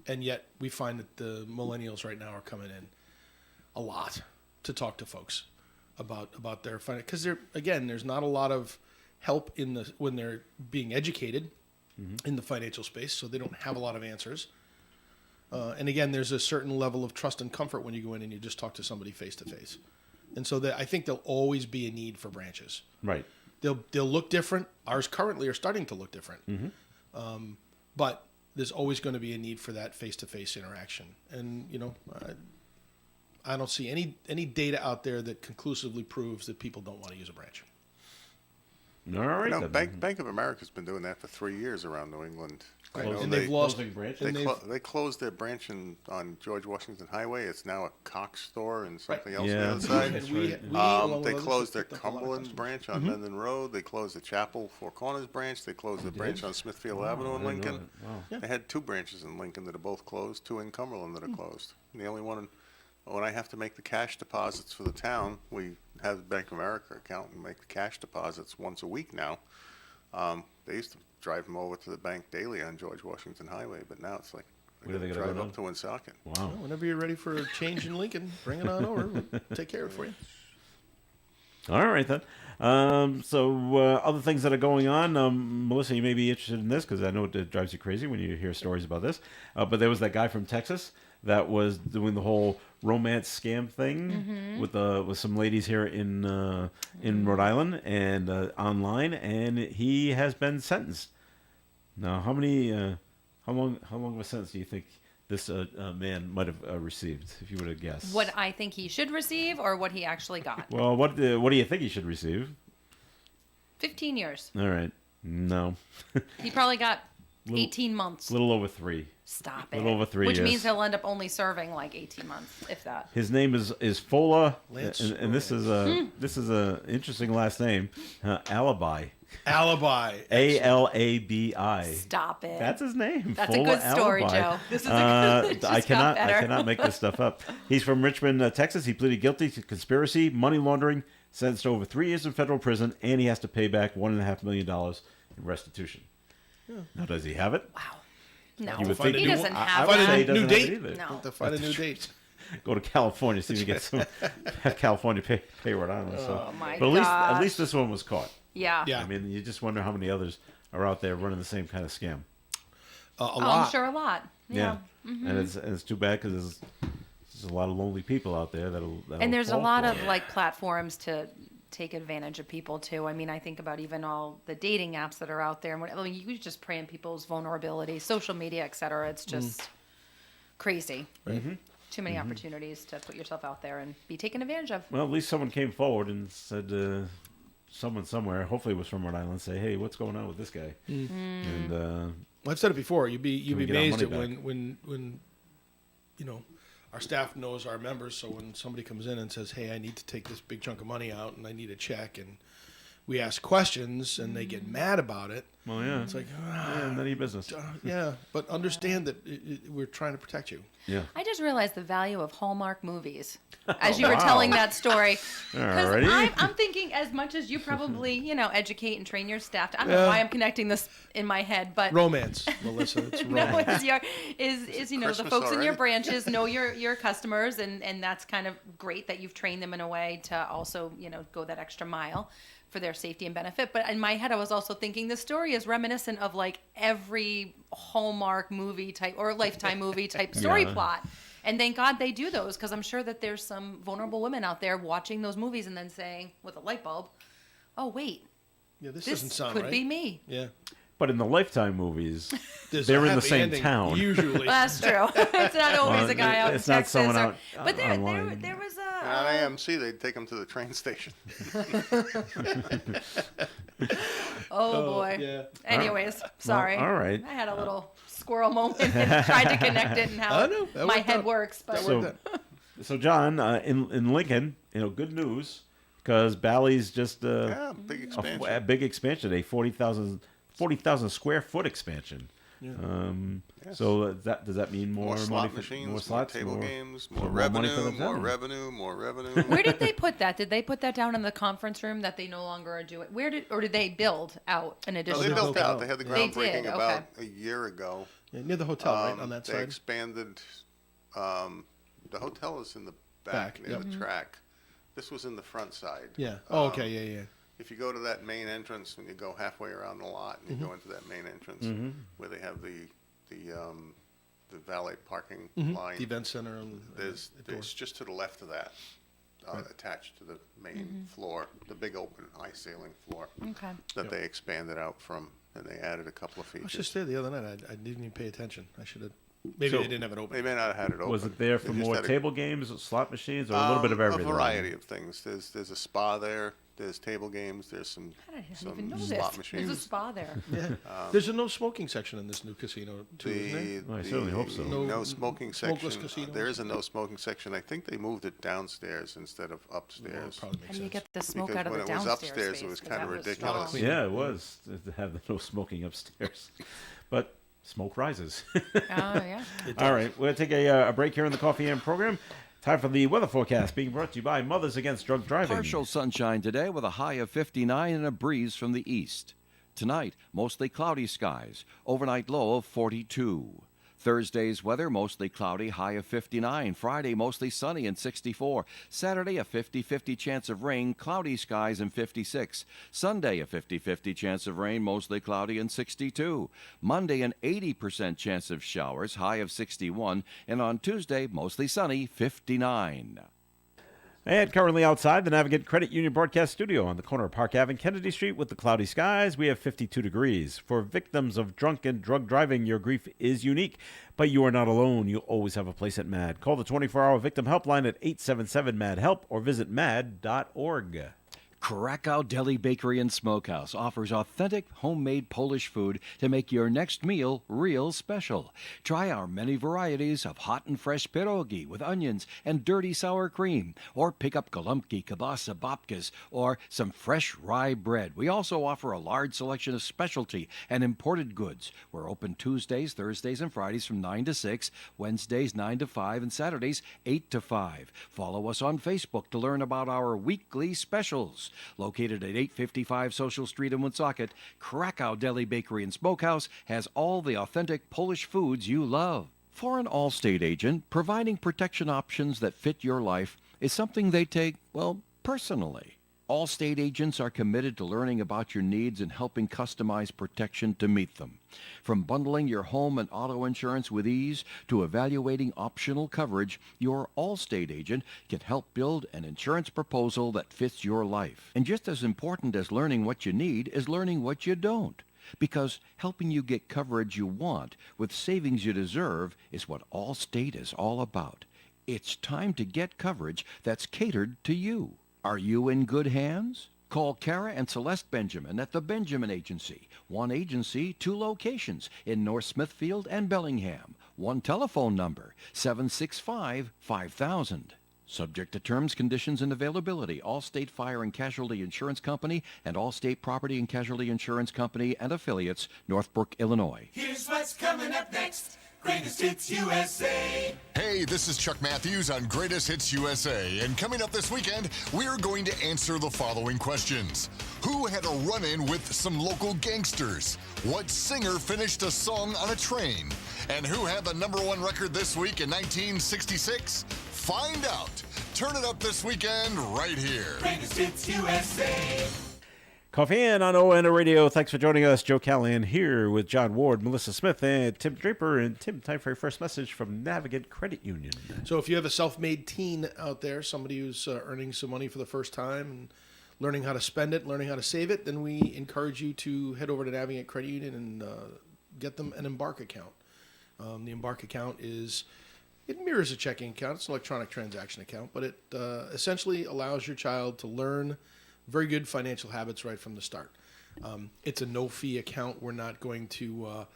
And yet we find that the millennials right now are coming in a lot to talk to folks about their finance, because there's not a lot of help when they're being educated in the financial space, so they don't have a lot of answers. And again, there's a certain level of trust and comfort when you go in and you just talk to somebody face to face. And so I think there'll always be a need for branches.
Right.
They'll look different. Ours currently are starting to look different. But there's always going to be a need for that face-to-face interaction. And, I don't see any data out there that conclusively proves that people don't want to use a branch.
All right.
Bank of America's been doing that for 3 years around New England.
Right.
I know
And they've lost
branches.
They closed their branch on George Washington Highway. It's now a Cox store and something else on
Yeah.
the other side.
And we along with
They
others,
closed their
have picked up a lot of
Cumberland
customers.
branch on Mendon Road. They closed the Chapel Four Corners branch. They closed the branch on Smithfield Avenue in Lincoln.
Wow.
They had 2 branches in Lincoln that are both closed, 2 in Cumberland that are closed. And the only one, when I have to make the cash deposits for the town, we have the Bank of America account and make the cash deposits once a week now. They used to drive them over to the bank daily on George Washington Highway, but now it's like
Where do they gotta
drive
go
up
now?
to Woonsocket.
Wow.
Well, whenever you're ready for a change in Lincoln, bring it on over. We'll take care of it for you.
All right, then. Other things that are going on, Melissa, you may be interested in this because I know it drives you crazy when you hear stories about this. But there was that guy from Texas that was doing the whole romance scam thing with some ladies here in Rhode Island and online, and he has been sentenced. Now, how long of a sentence do you think this man might have received, if you would have guessed?
What I think he should receive, or what he actually got.
Well, what do you think he should receive?
15 years.
All right, no,
He probably got 18 months.
a little over 3.
Stop it.
little over 3
Which
years.
means he'll end up only serving like 18 months, if that.
His name is Fola,
Lance
and this is a interesting last name, Alibi,
Alibi.
ALABI.
Stop it.
That's his name.
That's a
Fola
good story,
Alibi.
Joe. This is it just got
I
better.
cannot make this stuff up. He's from Richmond, Texas. He pleaded guilty to conspiracy, money laundering, sentenced to over 3 years in federal prison, and he has to pay back $1.5 million in restitution. Now, does he have it?
Wow. No,
You would
Find
think
a
he
new-
doesn't
I
have
would
Find
say he
a
that.
doesn't
new
have it
date.
either.
No.
Have to find a new date.
Go to California, see if we get some California pay Rhode Island.
Oh, my
but at
gosh.
least this one was caught.
Yeah.
Yeah.
I mean, you just wonder how many others are out there running the same kind of scam.
A
Oh,
lot.
I'm sure a lot. Yeah.
And it's too bad because there's a lot of lonely people out there that'll
And there's a
fall
lot
for
of
it.
like platforms to take advantage of people too. I mean, I think about even all the dating apps that are out there, and you just prey on people's vulnerability, social media, etc. It's just crazy. Too many opportunities to put yourself out there and be taken advantage of.
Well, at least someone came forward and said, someone somewhere, hopefully it was from Rhode Island, say, hey, what's going on with this guy? And
Well, I've said it before. You'd be
we get our
amazed
money
at when our staff knows our members. So when somebody comes in and says, "Hey, I need to take this big chunk of money out and I need a check," and we ask questions and they get mad about it,
well, yeah,
it's like,
yeah, none of your business.
yeah, but understand that we're trying to protect you.
Yeah.
I just realized the value of Hallmark movies as you were telling that story. Because
Alrighty.
I'm thinking, as much as you probably, educate and train your staff. I don't know why I'm connecting this in my head, but
Romance, Melissa. It's
no,
romance.
is the
Christmas
folks in your
already.
branches know your customers, and that's kind of great that you've trained them in a way to also go that extra mile for their safety and benefit. But in my head, I was also thinking this story is reminiscent of like every Hallmark movie type or Lifetime movie type story
Yeah.
plot. And thank God they do those, because I'm sure that there's some vulnerable women out there watching those movies and then saying with a light bulb, "Oh wait,
Yeah, this
this
doesn't sound
could
right.
be me."
Yeah.
But in the Lifetime movies,
There's a
they're in the
happy
same
ending,
town.
Usually.
That's true. It's not always
Well,
a guy out in
it's not
Texas.
someone
or-
out
but there
online.
was
And on AMC, they'd take them to the train station.
Oh boy.
yeah.
Anyways, sorry.
all right.
I had a little squirrel moment and tried to connect it and how
I know, that
my
worked
head
out.
works. But
So John, in Lincoln, good news, because Bally's just
Yeah, big expansion.
a big expansion, a 40,000 square foot expansion.
Yes.
So does that mean more,
More
money
slot
for
machines,
more
more
slots,
table games, more
more money for
revenue,
the
more
town?
revenue, more revenue.
where did they put that? Did they put that down in the conference room that they no longer are doing? Or did they build out an
Oh,
additional?
they built out.
out.
They had the
They
groundbreaking
did,
about a year ago.
Yeah, near the hotel, right on that
They
side.
expanded. The hotel is in the back, near
yep.
the track. This was in the front side.
Yeah. Oh, okay. Yeah, yeah.
If you go to that main entrance, when you go halfway around the lot and you go into that main entrance where they have the valet parking line,
The event center. And,
there's just to the left of that, attached to the main floor, the big open eye sailing floor
Okay.
that they expanded out from, and they added a couple of
I was
features.
just there the other night. I didn't even pay attention. I should have. Maybe
So-
they didn't have it open.
They may not have had it open.
Was it there for
They just
more
had a-
table games, slot machines, or a little bit of everything?
A variety of things. There's a spa there. There's table games. There's some
I didn't
some
even know
slot
this.
machines.
There's a spa there.
Yeah. There's a no smoking section in this new casino too, isn't there?
Well, I certainly hope so.
No,
No-
smoking
smokeless
section.
casino?
There is a no smoking section. I think they moved it downstairs instead of
Well,
upstairs.
it probably
How
makes
do you
sense.
get the smoke
Because
out of
when
the
it was
downstairs
upstairs, it
space?
was
'Cause
kinda
that was
ridiculous.
strong.
Yeah, it was to have the no smoking upstairs, but smoke rises.
Oh yeah.
All right, we're going to take a break here in the Coffee and program. Time for the weather forecast being brought to you by Mothers Against Drunk Driving.
Partial sunshine today with a high of 59 and a breeze from the east. Tonight, mostly cloudy skies. Overnight low of 42. Thursday's weather, mostly cloudy, high of 59. Friday, mostly sunny and 64. Saturday, a 50-50 chance of rain, cloudy skies and 56. Sunday, a 50-50 chance of rain, mostly cloudy and 62. Monday, an 80% chance of showers, high of 61. And on Tuesday, mostly sunny, 59.
And currently outside the Navigant Credit Union broadcast studio on the corner of Park Ave and Kennedy Street with the cloudy skies, we have 52 degrees. For victims of drunk and drug driving, your grief is unique, but you are not alone. You always have a place at MAD. Call the 24-hour victim helpline at 877-MAD-HELP or visit mad.org.
Krakow Deli Bakery and Smokehouse offers authentic homemade Polish food to make your next meal real special. Try our many varieties of hot and fresh pierogi with onions and dirty sour cream, or pick up golubki, kielbasa, babkas, or some fresh rye bread. We also offer a large selection of specialty and imported goods. We're open Tuesdays, Thursdays, and Fridays from 9 to 6, Wednesdays 9 to 5, and Saturdays 8 to 5. Follow us on Facebook to learn about our weekly specials. Located at 855 Social Street in Woonsocket, Krakow Deli Bakery and Smokehouse has all the authentic Polish foods you love. For an Allstate agent, providing protection options that fit your life is something they take, well, personally. Allstate agents are committed to learning about your needs and helping customize protection to meet them. From bundling your home and auto insurance with ease to evaluating optional coverage, your Allstate agent can help build an insurance proposal that fits your life. And just as important as learning what you need is learning what you don't. Because helping you get coverage you want with savings you deserve is what Allstate is all about. It's time to get coverage that's catered to you. Are you in good hands? Call Kara and Celeste Benjamin at the Benjamin Agency. One agency, two locations in North Smithfield and Bellingham. One telephone number, 765-5000. Subject to terms, conditions, and availability. Allstate Fire and Casualty Insurance Company and Allstate Property and Casualty Insurance Company and affiliates, Northbrook, Illinois.
Here's what's coming up next. Greatest Hits USA.
Hey, this is Chuck Matthews on Greatest Hits USA, and coming up this weekend, we're going to answer the following questions. Who had a run-in with some local gangsters? What singer finished a song on a train? And who had the #1 record this week in 1966? Find out. Turn it up this weekend right here.
Greatest Hits USA.
Coffee In on ON Radio. Thanks for joining us. Joe Callahan here with John Ward, Melissa Smith, and Tim Draper. And Tim, time for your first message from Navigant Credit Union.
So if you have a self-made teen out there, somebody who's earning some money for the first time and learning how to spend it, learning how to save it, then we encourage you to head over to Navigate Credit Union and get them an Embark account. The Embark account it mirrors a checking account. It's an electronic transaction account, but it essentially allows your child to learn very good financial habits right from the start. It's a no-fee account. We're not going to,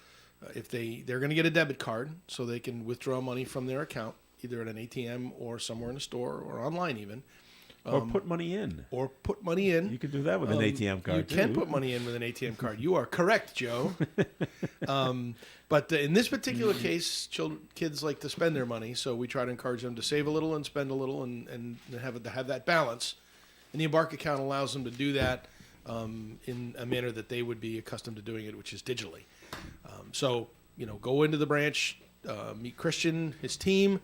if they're going to get a debit card so they can withdraw money from their account, either at an ATM or somewhere in a store or online even.
Or put money in.
Or put money in.
You can do that with an ATM card,
You can
too.
put money in with an ATM card. You are correct, Joe. But in this particular case, kids like to spend their money, so we try to encourage them to save a little and spend a little and have that balance. And the Embark account allows them to do that in a manner that they would be accustomed to doing it, which is digitally. So, go into the branch, meet Christian, his team,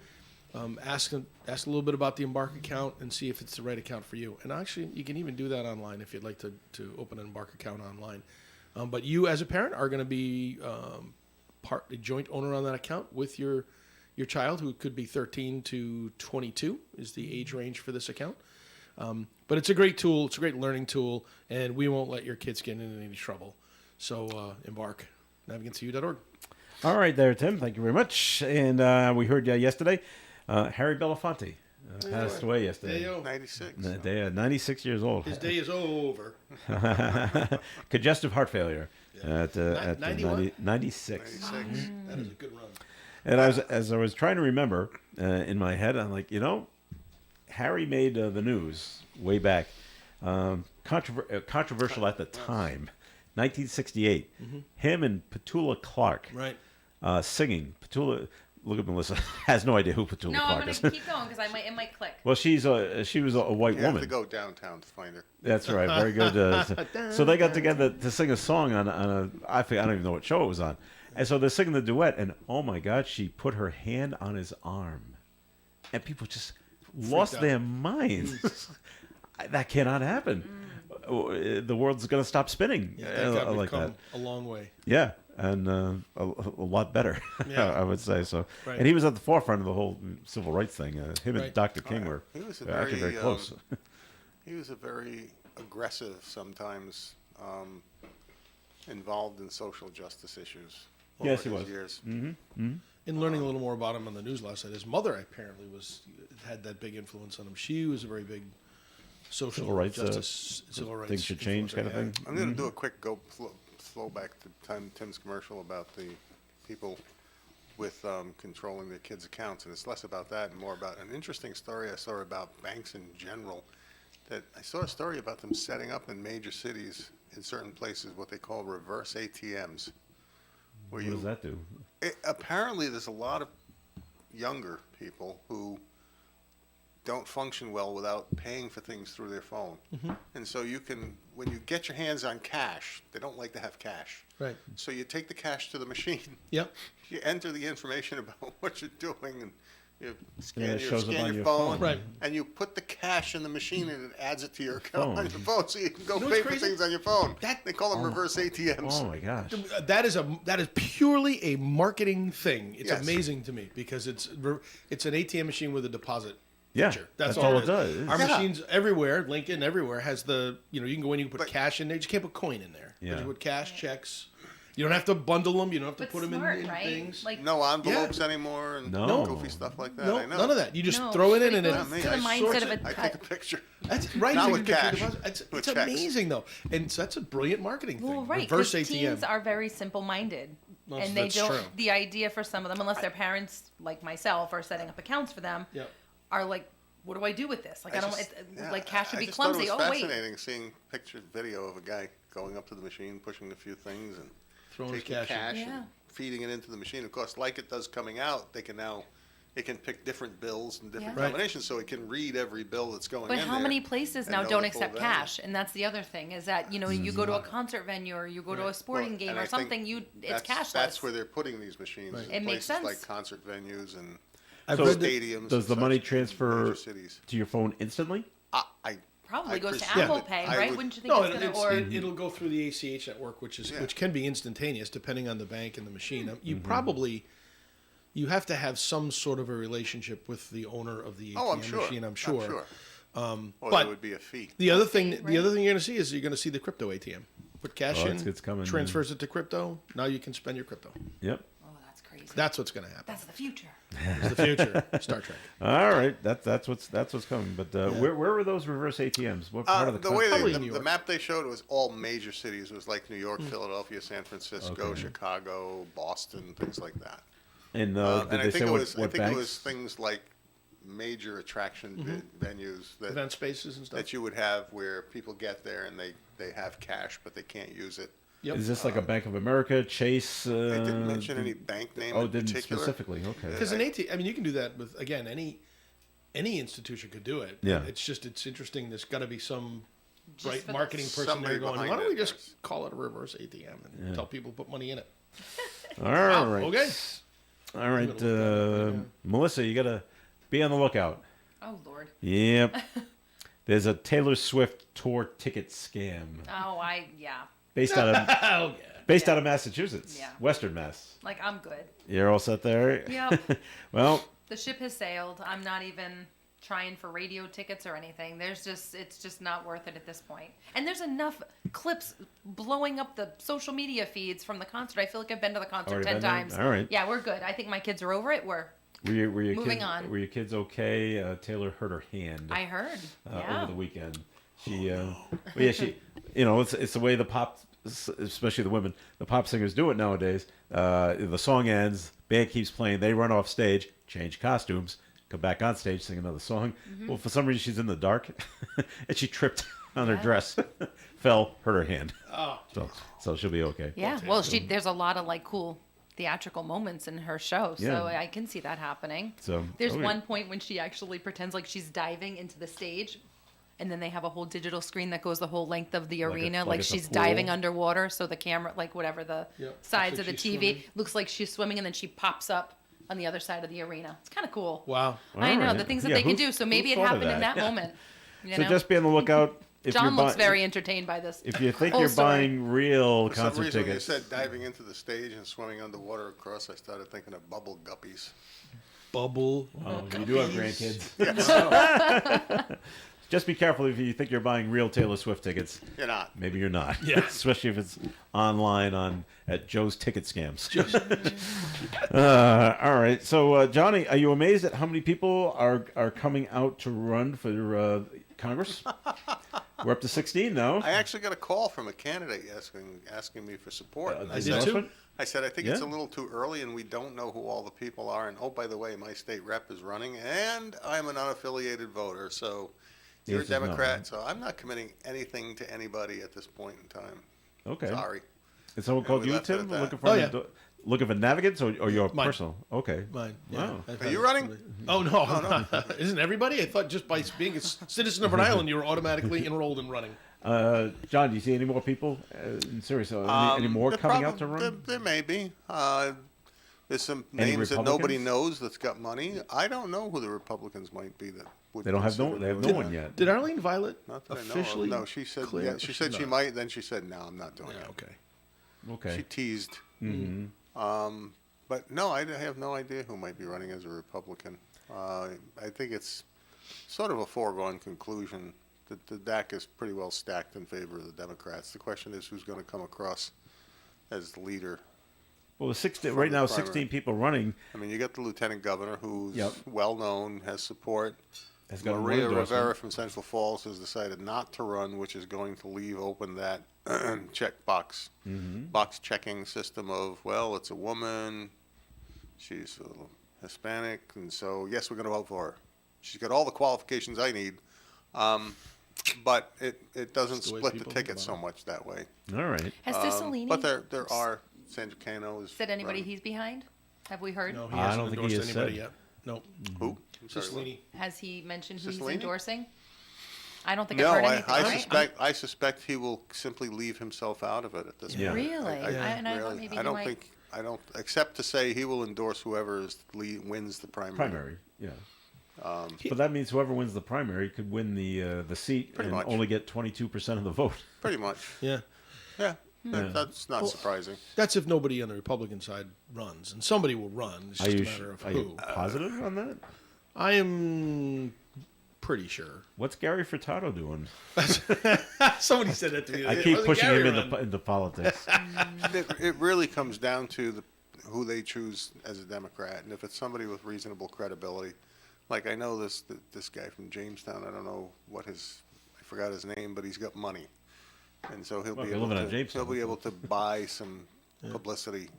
ask a little bit about the Embark account and see if it's the right account for you. And actually, you can even do that online if you'd like to open an Embark account online. But you, as a parent, are going to be a joint owner on that account with your child, who could be 13 to 22 is the age range for this account. But it's a great tool. It's a great learning tool, and we won't let your kids get into any trouble. So Embark, navigatecu.org.
All right there, Tim. Thank you very much. And we heard yesterday, Harry Belafonte passed away yesterday.
Day-o.
96.
96 years old.
His day is over.
Congestive heart failure at
91?
96.
That is a good run.
And as I was trying to remember in my head, I'm like, Harry made the news way back. Controversial at the time. 1968. Him and Petula Clark singing. Petula, look at Melissa, has no idea who Petula
No,
Clark
I'm
is.
going to keep going because it might click.
Well, she was a white
You
woman.
have to go downtown to find her.
That's right. Very good. So they got together to sing a song on I don't even know what show it was on. And so they're singing the duet, and oh my God, she put her hand on his arm. And people just lost
out.
their minds. That cannot happen. The world's going to stop spinning
That guy
like
come
that.
a long way.
Yeah, and a lot better,
Yeah.
I would say so.
Right.
And he was at the forefront of the whole civil rights thing. Him and
Right.
Dr. King were
He was
actually very close.
He was a very aggressive, sometimes involved in social justice issues.
Yes, he
over
was.
his years.
In learning a little more about him on the news last night, his mother apparently had that big influence on him. She was a very big social
Civil rights,
justice, civil rights.
things should change
influencer,
kind of
yeah.
thing.
I'm going to do a quick slow back to Tim's commercial about the people with controlling their kids' accounts, and it's less about that and more about an interesting story I saw about banks in general. That I saw a story about them setting up in major cities in certain places what they call reverse ATMs. Where
What does that do?
Apparently, there's a lot of younger people who don't function well without paying for things through their phone. And so you can, when you get your hands on cash, they don't like to have cash.
Right.
So you take the cash to the machine.
Yep.
You enter the information about what you're doing, and you
it
scan,
shows up on
your
your
phone,
phone.
Right.
and you put the cash in the machine, and it adds it to your account on your
Phone.
phone, so you can go
You know
pay
what's
for
crazy?
things on your phone. They call them reverse ATMs.
Oh my gosh!
That is purely a marketing thing. It's
Yes.
amazing to me because it's an ATM machine with a deposit
Yeah,
feature.
that's all it does.
Our
Yeah.
machines everywhere, Lincoln everywhere has you can go in, you can put cash in there. You just can't put coin in there.
Yeah.
But you put cash, checks. You don't have to bundle them. You don't have to
But
put them
smart,
in
right?
things.
Like,
No envelopes anymore and
No.
goofy stuff like that.
No,
I know.
none of that. You just
no,
throw it in
but
and
it
it
goes
me.
to the
I
mindset
sorts
of
it.
a
I take a picture.
That's right.
Not
you
with
can get
cash,
deposit. It's
with checks.
amazing though, and so that's a brilliant marketing
Well,
thing.
right,
Reverse
because
ATM.
teens are very simple-minded,
Well,
and they
that's
don't.
true.
The idea for some of them, unless their parents, like myself, are setting up accounts for them,
Yep.
are like, "What do I do with this? Like, I don't.
Yeah,
like cash would
I
be
just thought
clumsy.
It was
Oh wait,
fascinating seeing video of a guy going up to the machine, pushing a few things, and
Throwing his
taking
cash in.
cash
Yeah.
and feeding it into the machine. Of course, like it does coming out, it can pick different bills and different
Yeah.
Right.
combinations, so it can read every bill that's going
But
in
how
there
many places
and
now
know
don't
the full
accept
value.
cash? And that's the other thing is that you go to a concert venue or you go to a sporting
Well,
game
and
or
I think
something. It's
that's-
cashless.
That's where they're putting these machines.
Right.
in
It makes
places like
sense.
concert venues and
I've
So
read that-
stadiums.
Does
and
the money
such in
transfer
major cities.
to your phone instantly?
I
Probably
I
goes to
presume
Apple
that
Pay,
I
right?
would-
Wouldn't you think
No,
it's gonna?
it'll go through the ACH network, which
Yeah.
can be instantaneous depending on the bank and the machine. You
Mm-hmm.
probably you have to have some sort of a relationship with the owner of the ATM
Oh, I'm sure.
machine. I'm
I'm
sure.
sure. Or
But
there would be a fee.
the other thing you're going to see is you're going to see the crypto ATM. Put cash in,
it's coming,
transfers it to crypto. Now you can spend your crypto.
Yep.
Oh, that's crazy.
That's what's going to happen.
That's the future.
It's the future. Star Trek.
All right, that's what's coming. But where were those reverse ATMs? What part of the
The
country?
way
Probably
the
New York.
map they showed was all major cities. It was like New York, Philadelphia, San Francisco, Chicago, Boston, things like that.
And did
And
they
I think
say
it
what,
was
what
I think
banks?
it was things like major attraction venues that
Event spaces and stuff.
that you would have where people get there and they have cash but they can't use it.
Yep.
Is this like a Bank of America, Chase?
They didn't mention any bank name
Oh,
in
didn't
particular.
specifically. Okay.
Because an ATM, I mean, you can do that with, again, any institution could do it.
Yeah.
It's just, it's interesting. There's got to be some
Just
bright
for the-
marketing person
Somebody
there going,
behind
why don't
it,
we just
yes.
call it a reverse ATM and tell people to put money in it?
All right.
Okay.
All right, Melissa, you gotta be on the lookout.
Oh, Lord.
Yep. There's a Taylor Swift tour ticket scam
Oh,
based out of
Oh, yeah.
based out of Massachusetts,
Yeah.
Western Mass.
Like, I'm good.
You're all set there.
Yep.
Well,
The ship has sailed. I'm not even trying for radio tickets or anything. It's just not worth it at this point. And there's enough clips blowing up the social media feeds from the concert. I feel like I've been to the concert
Already
10
been there?
times.
All right.
Yeah, we're good. I think my kids are over it. We're
were your
Moving
kids,
on.
Were your kids okay? Taylor hurt her hand.
I heard.
Over the weekend. She, it's the way the pop, especially the women, the pop singers do it nowadays. The song ends, band keeps playing, they run off stage, change costumes, come back on stage, sing another song. Well, for some reason, she's in the dark, and she tripped on her dress, fell, hurt her hand.
Oh.
So she'll be okay.
Yeah. Well, there's a lot of like cool theatrical moments in her show, so
Yeah.
I can see that happening.
So
There's one point when she actually pretends like she's diving into the stage, and then they have a whole digital screen that goes the whole length of the arena, like
it's a
she's
pool.
diving underwater, so the camera, like whatever the
Yep.
sides
Looks
of
like
the
she's
TV
swimming.
looks like she's swimming, and then she pops up on the other side of the arena. It's kind of cool.
Wow.
I know
All
the
right.
things that
Yeah,
they can
who-
do. So
who
maybe it
thought of
happened in
that?
that moment. You
So
know?
just be on the lookout. If
John
you're
looks
buy-
very entertained by this.
If you think
whole
you're
story.
buying real
For some
concert
reason, when you
tickets,
said diving into the stage and swimming underwater across, I started thinking of bubble guppies.
Bubble.
oh, you do have grandkids. Just be careful if you think you're buying real Taylor Swift tickets.
You're not.
Maybe you're not.
Yeah.
Especially if it's online at Joe's Ticket Scams. All right. So, Johnny, are you amazed at how many people are coming out to run for Congress? We're up to 16 now.
I actually got a call from a candidate asking me for support. And
I did too.
I said, I think it's a
Yeah.
little too early and we don't know who all the people are. And oh, by the way, my state rep is running and I'm an unaffiliated voter. So you're a
Yes is no,
Democrat.
right?
So I'm not committing anything to anybody at this point in time.
Okay.
Sorry.
Is someone
And
called
we
you,
left it
Tim?
at that.
Looking for
Oh, yeah.
looking for navigants or your
Mine.
personal? Okay.
Mine. Yeah.
Wow.
I've
Are
had
you
it.
running?
Oh, no. I'm not. Isn't everybody? I thought just by being a citizen of an island, you were automatically enrolled in running.
John, do you see any more people? Seriously, any more
there
coming out to
probably-
run?
There may be. There's some
Any
names that nobody
Republicans?
knows that's got money. I don't know who the Republicans might be that would.
They don't have
consider
they have
doing
no
that.
one yet.
Did Arlene Violet
Not that
officially?
I know of. No, she said
clear?
yeah, she said she
No.
might. Then she said no, I'm not doing
Yeah,
it.
okay.
Okay.
She teased. But no, I have no idea who might be running as a Republican. I think it's sort of a foregone conclusion that the deck is pretty well stacked in favor of the Democrats. The question is who's going to come across as the leader.
Well,
for
right
the
now,
primary.
16 people running.
I mean, you got the lieutenant governor who's
Yep.
well known, has support.
Has got
Maria
one endorsement.
Rivera from Central Falls has decided not to run, which is going to leave open that box checking system of, well, it's a woman, she's a Hispanic, and so yes, we're going to vote for her. She's got all the qualifications I need, but it doesn't
Just the way
split the
people
ticket
think
so
about
much that way.
All right.
Has Cicilline
But there are Sandra Cano is
said anybody
running.
he's behind? Have we heard?
No, he
I
hasn't
don't think he
endorsed
has
anybody
said.
yet. No.
Who? I'm sorry, what?
Cicilline.
Has he mentioned who he's
Cicilline?
endorsing? I don't think
No,
I've heard
I
anything.
I suspect he will simply leave himself out of it at this
Yeah.
point.
Really? And I thought maybe he might.
think I don't except to say he will endorse whoever wins the primary.
Primary, yeah. But that means whoever wins the primary could win the seat
Pretty
and
much.
only get 22% of the vote.
Pretty much.
Yeah.
Yeah, that's not surprising.
That's if nobody on the Republican side runs, and somebody will run. It's
Are
just
you,
a matter of
are
who.
you positive on that?
I am pretty sure.
What's Gary Furtado doing?
Somebody said that to me.
I
It
keep
wasn't
pushing
Gary
him
running.
into politics.
It really comes down to who they choose as a Democrat, and if it's somebody with reasonable credibility, like I know this guy from Jamestown. I don't know I forgot his name, but he's got money, and so he'll be able to buy some publicity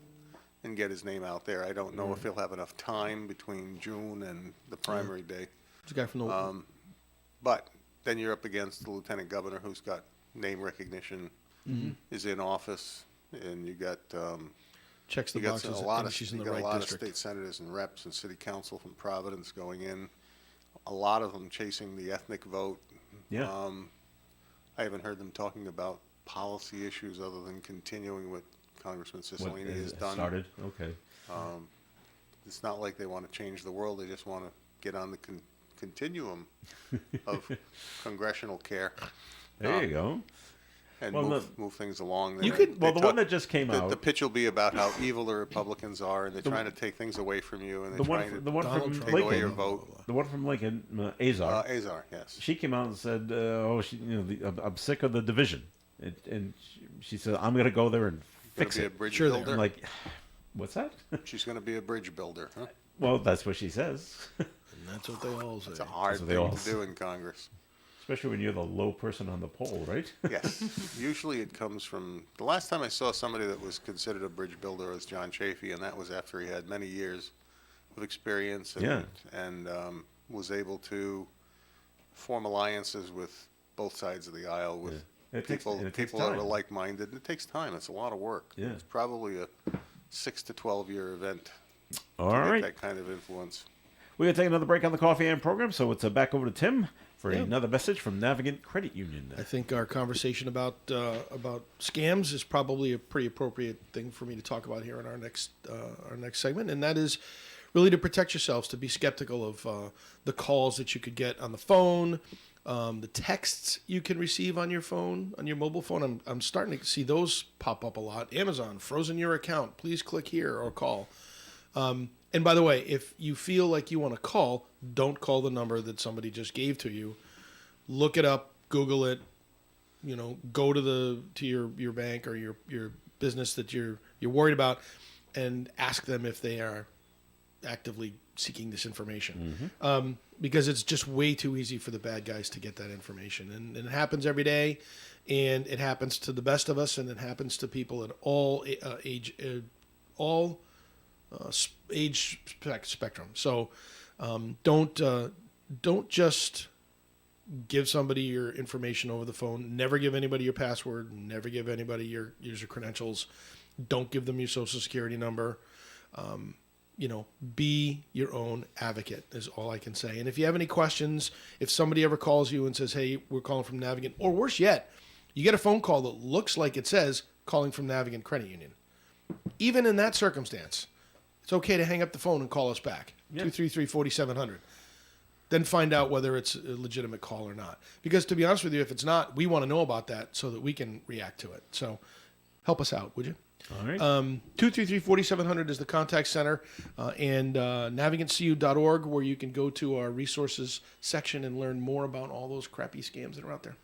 and get his name out there. I don't know if he'll have enough time between June and the primary day.
It's a guy from the.
But then you're up against the lieutenant governor who's got name recognition, is in office, and you got
Checks the
you got
boxes.
a lot
and
of
she's in
you
the
got
right
a lot
district.
of state senators and reps and city council from Providence going in. A lot of them chasing the ethnic vote.
Yeah.
I haven't heard them talking about policy issues other than continuing what Congressman Cicilline has done.
Started. Okay.
It's not like they want to change the world. They just want to get on the continuum of congressional care.
There you go.
And
Well,
move things along.
You could. Well, the one that just came
the
out.
The pitch will be about how evil the Republicans are, and they're trying to take things away from you, and they're trying to
the one from
take away your
Lincoln.
vote.
The one from Lincoln, Azar.
Azar, yes.
She came out and said, I'm sick of the division, and she said, I'm going to go there and fix
Be a
it.
bridge builder.
I'm like, what's that?
She's going to be a bridge builder, huh?
Well, that's what she says.
And that's what they all say.
It's a hard
what they
thing
all
to
say.
do in Congress.
Especially when you're the low person on the poll, right?
Yes. Usually it comes from, the last time I saw somebody that was considered a bridge builder was John Chafee, and that was after he had many years of experience and was able to form alliances with both sides of the aisle with people that are like-minded. And it takes time. It's a lot of work.
Yeah.
It's probably a 6 to 12-year event
All
to
right.
get that kind of influence.
We're going to take another break on the Coffee and program, so it's back over to Tim for another message from Navigant Credit Union.
I think our conversation about scams is probably a pretty appropriate thing for me to talk about here in our next segment, and that is really to protect yourselves, to be skeptical of the calls that you could get on the phone, the texts you can receive on your phone, on your mobile phone. I'm starting to see those pop up a lot. Amazon, frozen your account. Please click here or call. And by the way, if you feel like you want to call, don't call the number that somebody just gave to you. Look it up, Google it, go to your bank or your business that you're worried about and ask them if they are actively seeking this information. Because it's just way too easy for the bad guys to get that information. And it happens every day, and it happens to the best of us, and it happens to people at all age spectrum. So don't just give somebody your information over the phone. Never give anybody your password. Never give anybody your user credentials. Don't give them your social security number. Be your own advocate is all I can say. And if you have any questions, if somebody ever calls you and says, hey, we're calling from Navigant, or worse yet, you get a phone call that looks like it says calling from Navigant Credit Union. Even in that circumstance, it's okay to hang up the phone and call us back. 233-4700. Then find out whether it's a legitimate call or not. Because to be honest with you, if it's not, we want to know about that so that we can react to it. So help us out, would you?
All right.
233-4700 is the contact center, and navigantcu.org, where you can go to our resources section and learn more about all those crappy scams that are out there.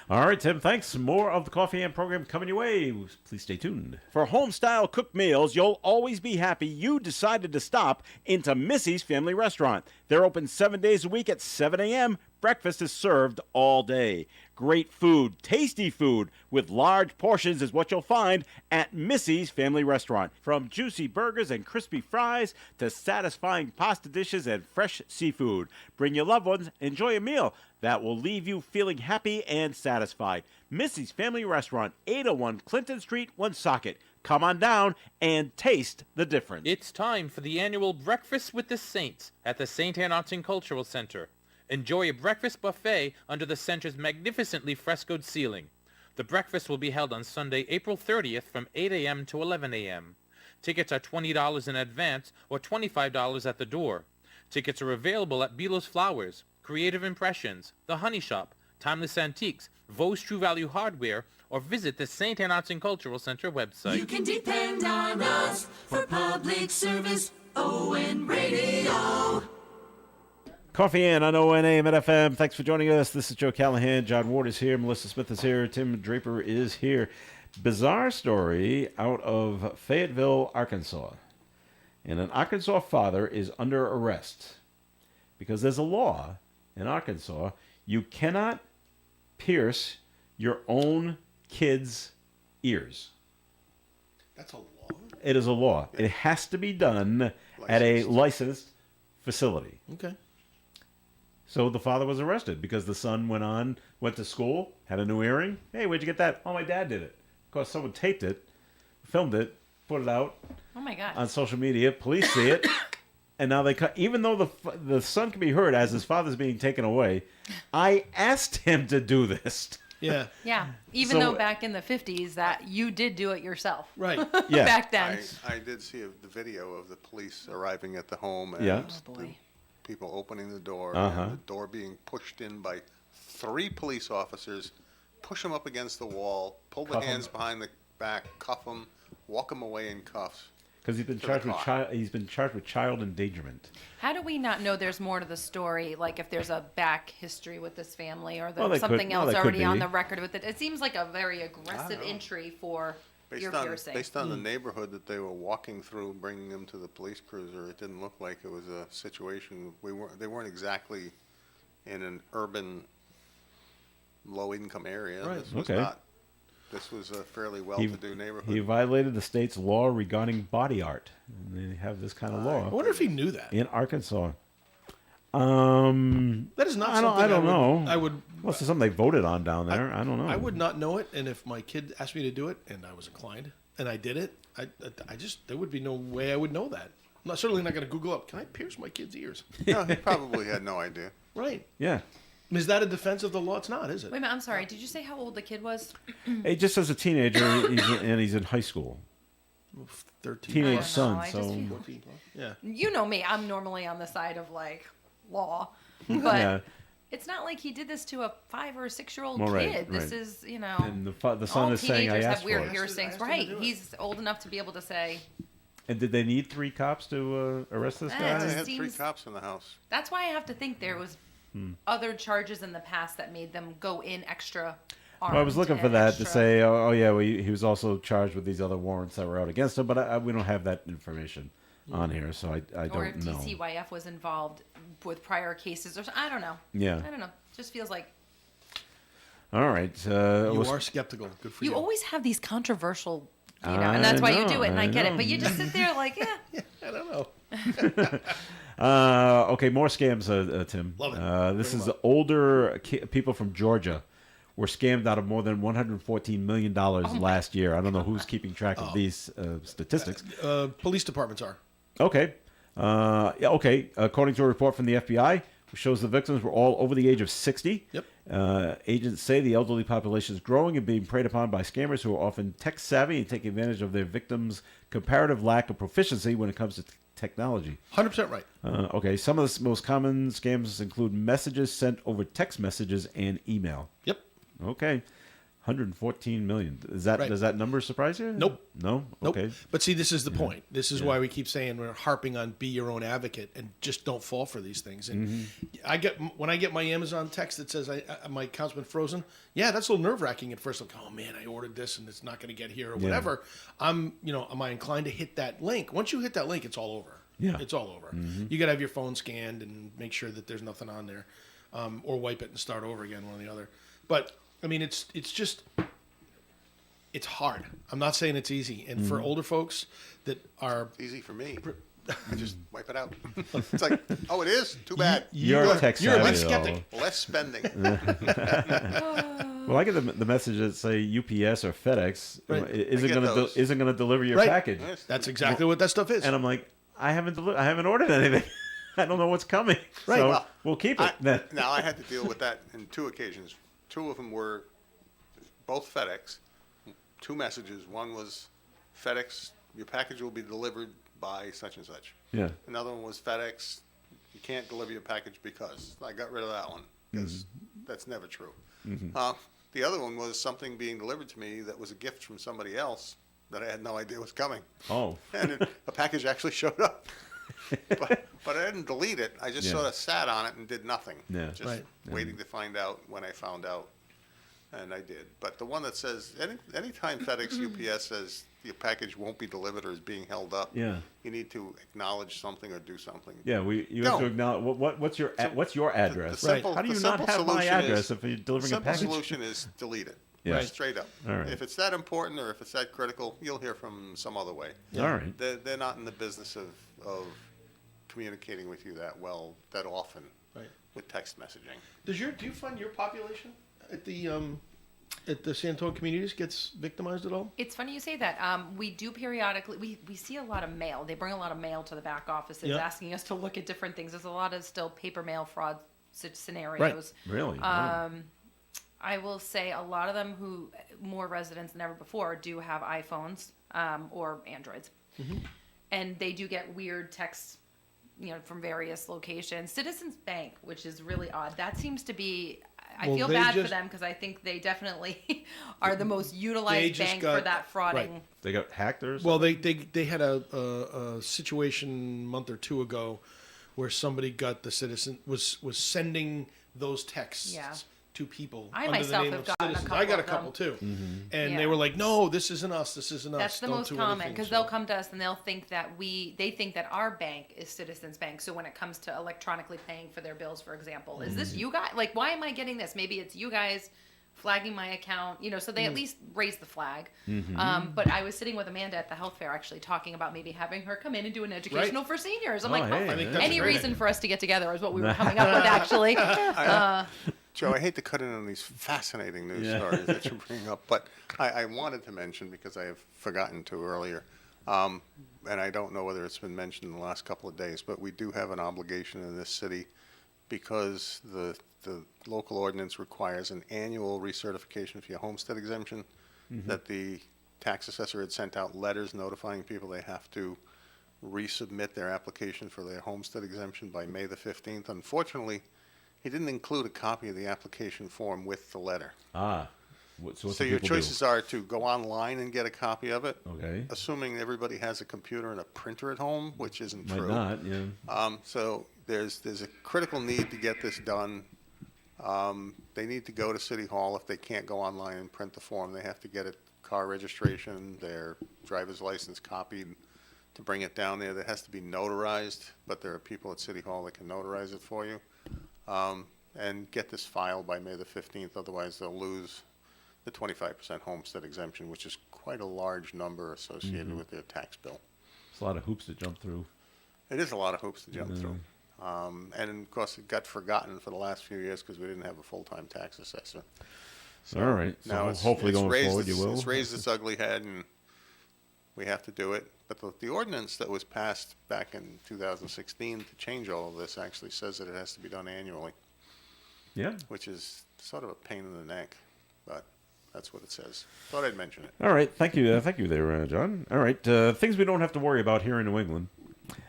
All right, Tim, thanks. More of the Coffee and program coming your way. Please stay tuned. For home-style cooked meals, you'll always be happy you decided to stop into Missy's Family Restaurant. They're open 7 days a week at 7 a.m. Breakfast is served all day. Great food, tasty food, with large portions is what you'll find at Missy's Family Restaurant. From juicy burgers and crispy fries to satisfying pasta dishes and fresh seafood. Bring your loved ones, enjoy a meal that will leave you feeling happy and satisfied. Missy's Family Restaurant, 801 Clinton Street, Woonsocket. Come on down and taste the difference.
It's time for the annual Breakfast with the Saints at the St. Anne Arts and Cultural Center. Enjoy a breakfast buffet under the center's magnificently frescoed ceiling. The breakfast will be held on Sunday, April 30th from 8 a.m. to 11 a.m. Tickets are $20 in advance or $25 at the door. Tickets are available at Belo's Flowers, Creative Impressions, The Honey Shop, Timeless Antiques, Vos True Value Hardware, or visit the St. Anne Arts and Cultural Center website.
You can depend on us for public service. ON Radio.
Coffee in on ONAM at FM. Thanks for joining us. This is Joe Callahan. John Ward is here. Melissa Smith is here. Tim Draper is here. Bizarre story out of Fayetteville, Arkansas. And an Arkansas father is under arrest because there's a law in Arkansas. You cannot pierce your own kids' ears.
That's a law?
It is a law. It has to be done at a licensed facility.
Okay.
So the father was arrested because the son went to school, had a new earring. Hey, where'd you get that? Oh, my dad did it. Of course, someone taped it, filmed it, put it out
Oh my God.
on social media. Police see it. And now even though the son can be heard as his father's being taken away, I asked him to do this.
Yeah.
Yeah. Even though back in the 50s that you did do it yourself.
Right.
Yeah.
Back then.
I did see the video of the police arriving at the home and
Yeah.
Oh boy.
people opening the door
Uh-huh.
and the door being pushed in by 3 police officers, push them up against the wall, pull the
Cuff 'em.
hands behind the back, cuff them, walk them away in cuffs.
Because he's been
To the
charged with
car.
he's been charged with child endangerment.
How do we not know there's more to the story? Like if there's a back history with this family or
Well,
there's
they
something
could- well,
else
they could
already on
be.
the record with it. It seems like a very aggressive
know.
entry for ear piercing.
Based on the neighborhood that they were walking through, bringing them to the police cruiser, it didn't look like it was a situation. They weren't exactly in an urban, low-income area.
Right.
This was
Okay.
not. This was a fairly well-to-do neighborhood.
He violated the state's law regarding body art. And they have this kind of
I
law
wonder if he knew that.
in Arkansas.
That is not
I
something
don't know.
I would.
Well, this is something they voted on down there. I don't know.
I would not know it, and if my kid asked me to do it, and I was inclined, and I did it, I just there would be no way I would know that. I'm certainly not going to Google up. Can I pierce my kid's ears?
No, he probably had no idea.
Right.
Yeah.
Is that a defense of the law? It's not, is it?
Wait a minute, I'm sorry. Did you say how old the kid was?
He just as a teenager, he's in high school.
13.
Teenage
I don't
son.
know, I
So
just feel-
14 plus. Yeah.
You know me. I'm normally on the side of like law, but
Yeah.
it's not like he did this to a 5 or 6-year-old
Well, right,
kid. This
right.
is, you know,
and the son
all
is saying I
teenagers
asked
have weird
for it.
piercings,
him to
right?
do it.
He's old enough to be able to say.
And did they need 3 cops to arrest this
Eh,
guy?
it
They
just
had 3
seems-
cops in the house.
That's why I have to think there was other charges in the past that made them go in extra.
Well, I was looking for
and
that to
extra-
say, oh yeah, well, he was also charged with these other warrants that were out against him, but we don't have that information on here, so I
or if
don't know.
DCYF was involved with prior cases, or I don't know.
Yeah.
I don't know. Just feels like
All right.
You are skeptical. Good for you.
you always have these controversial, you know,
I
and that's why you
know,
do it, and I
I
get
know.
it. But you just sit there like, yeah.
I don't know.
Okay, more scams, Tim.
Love it.
This
Bring
is
'em up.
older people from Georgia were scammed out of more than $114 million last year. I don't know who's keeping track of these statistics.
Police departments are.
Okay. Yeah, okay. According to a report from the FBI, which shows the victims were all over the age of 60.
Yep.
Agents say the elderly population is growing and being preyed upon by scammers who are often tech savvy and take advantage of their victims' comparative lack of proficiency when it comes to technology.
100% right.
Okay. Some of the most common scams include messages sent over text messages and email.
Yep.
Okay. 114 million. Does that number surprise you?
Nope.
No?
Nope.
Okay.
But see, this is the point. This is why we keep saying we're harping on be your own advocate and just don't fall for these things. And when I get my Amazon text that says my account's been frozen, yeah, that's a little nerve wracking at first. Like, oh man, I ordered this and it's not going to get here or whatever. Am I inclined to hit that link? Once you hit that link, it's all over.
Yeah.
It's all over. You got to have your phone scanned and make sure that there's nothing on there, or wipe it and start over again, one or the other. But I mean, it's just. It's hard. I'm not saying it's easy. And for older folks that are
It's easy for me. I just wipe it out. It's like, oh, it is? Too bad.
You're tech
you're a big
savvy,
skeptic.
though.
Less spending.
Well, I get the message that say UPS or FedEx
Right.
isn't
I get
going
those.
to deliver your
Right.
package,
Yes.
That's exactly what that stuff is.
and I'm like, I haven't ordered anything. I don't know what's coming.
Right.
So
Well,
we'll keep it then.
Now, I had to deal with that in 2 occasions. 2 of them were both FedEx. 2 messages. One was FedEx, your package will be delivered by such and such.
Yeah.
Another one was FedEx, you can't deliver your package because. I got rid of that one because that's never true. The other one was something being delivered to me that was a gift from somebody else that I had no idea was coming.
Oh.
And a package actually showed up. but I didn't delete it. I just
Yeah.
sort of sat on it and did nothing.
Yeah.
Just
Right.
waiting to find out when I found out. And I did. But the one that says, anytime FedEx UPS says your package won't be delivered or is being held up,
Yeah.
you need to acknowledge something or do something.
Yeah, you have to
Don't.
acknowledge what's your address?
The simple,
How do you
the
not
simple
have my
solution
address
is,
if you're delivering
the
a package?
simple solution is delete it.
Yeah.
Straight up.
All right.
If it's that important or if it's that critical, you'll hear from them some other way.
All right.
They're not in the business of communicating with you that often
Right.
with text messaging.
Do you find your population at the San Antonio communities gets victimized at all?
It's funny you say that. We do periodically, we see a lot of mail. They bring a lot of mail to the back offices
Yep.
asking us to look at different things. There's a lot of still paper mail fraud scenarios.
Really? Wow.
I will say a lot of them more residents than ever before do have iPhones or Androids. And they do get weird texts, from various locations. Citizens Bank, which is really odd. That seems to be, I
Well,
feel
they
bad for
just-
them because I think they definitely are the most
They
utilized
just
bank
got-
for that frauding.
right.
They got hacked or
Well,
something?
they had a situation a month or two ago where somebody got the citizen was sending those texts
Yeah.
to people
I
under
myself
the name
have
of
gotten a
citizens.
couple
I got a
of
couple
them.
too, and
Yeah.
they were like, "No, this isn't us. This isn't us."
That's the
Don't
most
do
common
anything."
because
So-
they'll come to us and they'll think that they think that our bank is Citizens Bank. So when it comes to electronically paying for their bills, for example, is this you guys? Like, why am I getting this? Maybe it's you guys flagging my account, so they at least raise the flag. But I was sitting with Amanda at the health fair actually talking about maybe having her come in and do an educational for seniors. I'm
Oh,
like,
hey,
I think that's
any
a great
reason
idea.
for us to get together is what we were coming up with actually.
Joe, I hate to cut in on these fascinating news
Yeah.
stories that you bring up, but I wanted to mention, because I have forgotten to earlier, and I don't know whether it's been mentioned in the last couple of days, but we do have an obligation in this city because the local ordinance requires an annual recertification for your homestead exemption, that the tax assessor had sent out letters notifying people they have to resubmit their application for their homestead exemption by May the 15th. Unfortunately, he didn't include a copy of the application form with the letter.
So what
So
do
your
people
choices are to go online and get a copy of it,
Okay.
assuming everybody has a computer and a printer at home, which isn't
Might
true.
not, yeah.
So there's a critical need to get this done. They need to go to City Hall. If they can't go online and print the form, they have to get a car registration, their driver's license copied to bring it down there. That has to be notarized, but there are people at City Hall that can notarize it for you. And get this filed by May the 15th, otherwise they'll lose the 25% homestead exemption, which is quite a large number associated with their tax bill.
It's a lot of hoops to jump through.
It is a lot of hoops to jump through. And of course, it got forgotten for the last few years because we didn't have a full-time tax assessor.
All right. So
Now
hopefully going
raised
forward you will.
It's raised its ugly head, and we have to do it. But the ordinance that was passed back in 2016 to change all of this actually says that it has to be done annually,
Yeah.
which is sort of a pain in the neck, but that's what it says. Thought I'd mention it.
All right. Thank you. Thank you there, John. All right. Things we don't have to worry about here in New England.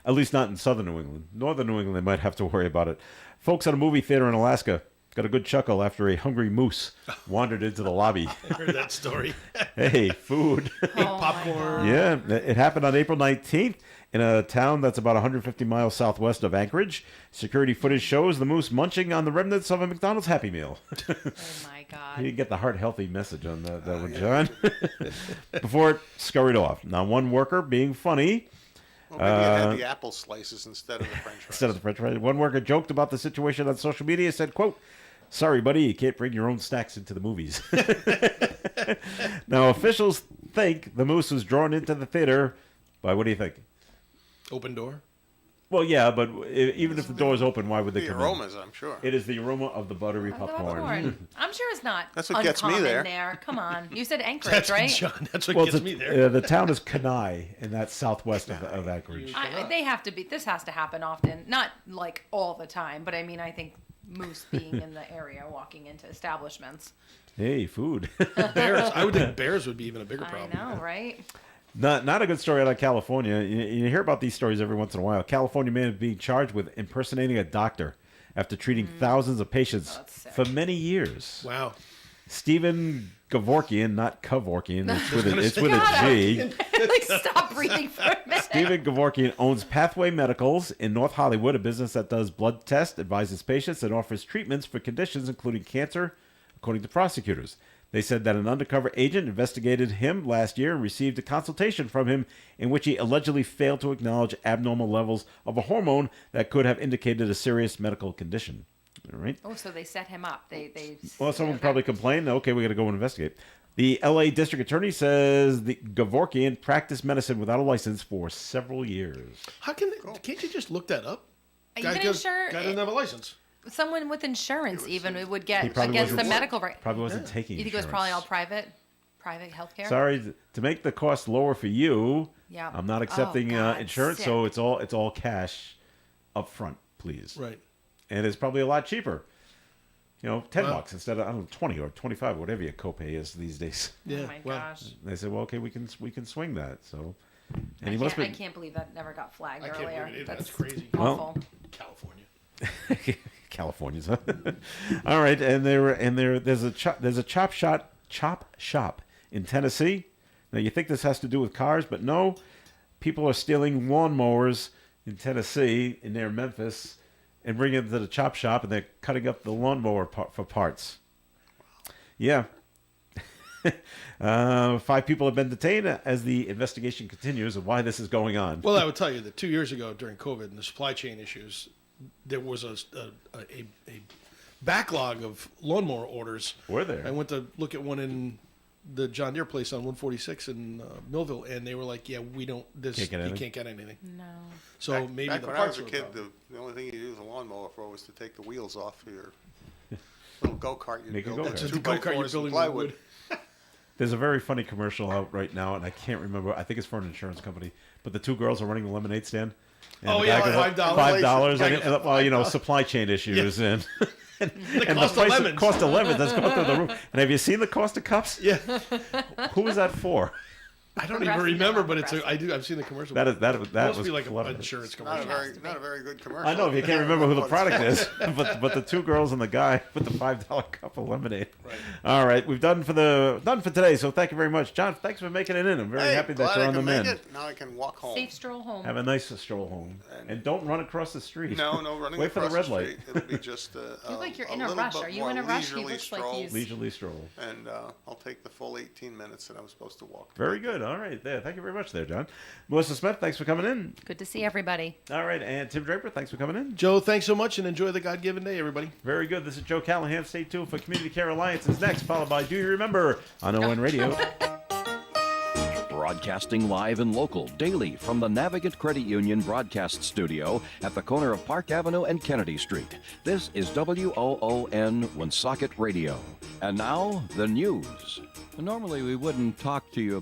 At least not in southern New England. Northern New England, they might have to worry about it. Folks at a movie theater in Alaska got a good chuckle after a hungry moose wandered into the lobby.
I heard that story.
Hey, food.
Ate popcorn.
Yeah, it happened on April 19th in a town that's about 150 miles southwest of Anchorage. Security footage shows the moose munching on the remnants of a McDonald's Happy Meal.
Oh my God.
You get the heart-healthy message on that one, John. Before it scurried off. Now, one worker being funny...
Well, maybe it had the apple slices instead of the French fries.
Instead of the French fries. One worker joked about the situation on social media, said, quote, "Sorry, buddy, you can't bring your own snacks into the movies." Now, officials think the moose was drawn into the theater by, what do you think?
Open door.
Well, yeah, but even if the door is open, why would they
The
come
aromas, I'm sure.
in? It is the aroma of the buttery popcorn.
I'm sure it's not
That's what gets me
uncommon
there.
Come on. You said Anchorage,
That's
right?
John. That's what
Well,
gets me there.
the town is Kenai, and that's southwest of Anchorage.
They have to be. This has to happen often, not like all the time, but I mean, I think moose being in the area, walking into establishments.
Hey, food.
Bears. I would think bears would be even a bigger
I
problem.
know, right?
Not a good story out of California. You hear about these stories every once in a while. California man is being charged with impersonating a doctor after treating thousands of patients
that's sick.
for many years.
Wow.
Stephen Kevorkian, not Kevorkian. It's with a
God,
G.
Like, stop breathing for a minute.
Stephen Kevorkian owns Pathway Medicals in North Hollywood, a business that does blood tests, advises patients, and offers treatments for conditions including cancer, according to prosecutors. They said that an undercover agent investigated him last year and received a consultation from him in which he allegedly failed to acknowledge abnormal levels of a hormone that could have indicated a serious medical condition. All right.
Oh, so they set him up.
Well, someone
okay.
probably complained. Okay, we got to go and investigate. The L.A. District Attorney says the Kevorkian practiced medicine without a license for several years.
How can't you just look that up?
Guy
Guy doesn't have a license.
Someone with insurance even would get
He probably
against the
wasn't-
medical right.
Probably wasn't taking
You think it was
insurance.
probably all private healthcare?
Sorry, to make the cost lower for you,
Yeah.
I'm not accepting
Oh, God,
insurance,
sick.
so it's all cash up front, please.
Right.
And it's probably a lot cheaper. You know, $10
Wow.
instead of, I don't know, 20 or 25, whatever your copay is these days.
Yeah.
Oh my
well,
gosh.
They said, well, okay, we can swing that. So, and
I
he must
can't, I
be
can't believe that never got flagged
I can't
earlier.
believe it.
That's
That's crazy.
awful.
California.
Californians. Huh? All right, and there's a chop shop in Tennessee. Now you think this has to do with cars, but no. People are stealing lawnmowers in Tennessee, near Memphis, and bringing them to the chop shop, and they're cutting up the lawnmower for parts. Yeah. 5 people have been detained as the investigation continues of why this is going on.
Well, I would tell you that 2 years ago during COVID and the supply chain issues, there was a backlog of lawnmower orders.
Were there?
I went to look at one in the John Deere place on 146 in Millville, and they were like, "Yeah, we don't.
Can't get
You
anything?
can't get anything."
No.
So maybe
back
the
when I
parts
was a
were
kid, the only thing you use a lawnmower for was to take the wheels off of your little go-kart you
Make a
built.
go-kart.
with
the go-kart you're
2x4s and
building with
plywood.
wood.
There's a very funny commercial out right now, and I can't remember. I think it's for an insurance company, but the 2 girls are running the lemonade stand. And
Oh,
the
yeah,
guy goes,
$5.
$5,
Like
and well, you know,
$5.
supply chain issues and
The
and
cost
the
of
price
lemons.
cost of lemons that's going through the roof. And have you seen the cost of cups?
Yeah,
Who is that for?
I don't even
Progressive,
remember,
yeah,
but it's
progressive.
I've seen the commercial.
That
must
was
be like
clever.
an insurance
Not a
commercial.
very good commercial.
I know if you can't remember who the
what
product
it's
is, but the 2 girls and the guy with the $5 cup of lemonade.
Right.
All right, we've done for today. So thank you very much, John. Thanks for making it in. I'm very
Hey,
happy that
glad
you're
I
on the
can make
mend.
it. Now I can walk home.
Safe stroll home.
Have a nice stroll home, and don't run across the street.
No running
Wait for the
across
red light.
street. It'll be just a,
feel like you're in a
little
rush.
bit
Are you
more
in a rush? He
leisurely
looks like
stroll,
he's-
Leisurely stroll.
And I'll take the full 18 minutes that I'm supposed to walk.
Very good. All right, there. Thank you very much, there, John. Melissa Smith, thanks for coming in.
Good to see everybody.
All right, and Tim Draper, thanks for coming in.
Joe, thanks so much, and enjoy the God-given day, everybody.
Very good. This is Joe Callahan. Stay tuned for Community Care Alliance is next, followed by Do You Remember on ON Radio.
Broadcasting live and local daily from the Navigant Credit Union broadcast studio at the corner of Park Avenue and Kennedy Street. This is WOON Woonsocket Radio. And now, the news. Normally, we wouldn't talk to you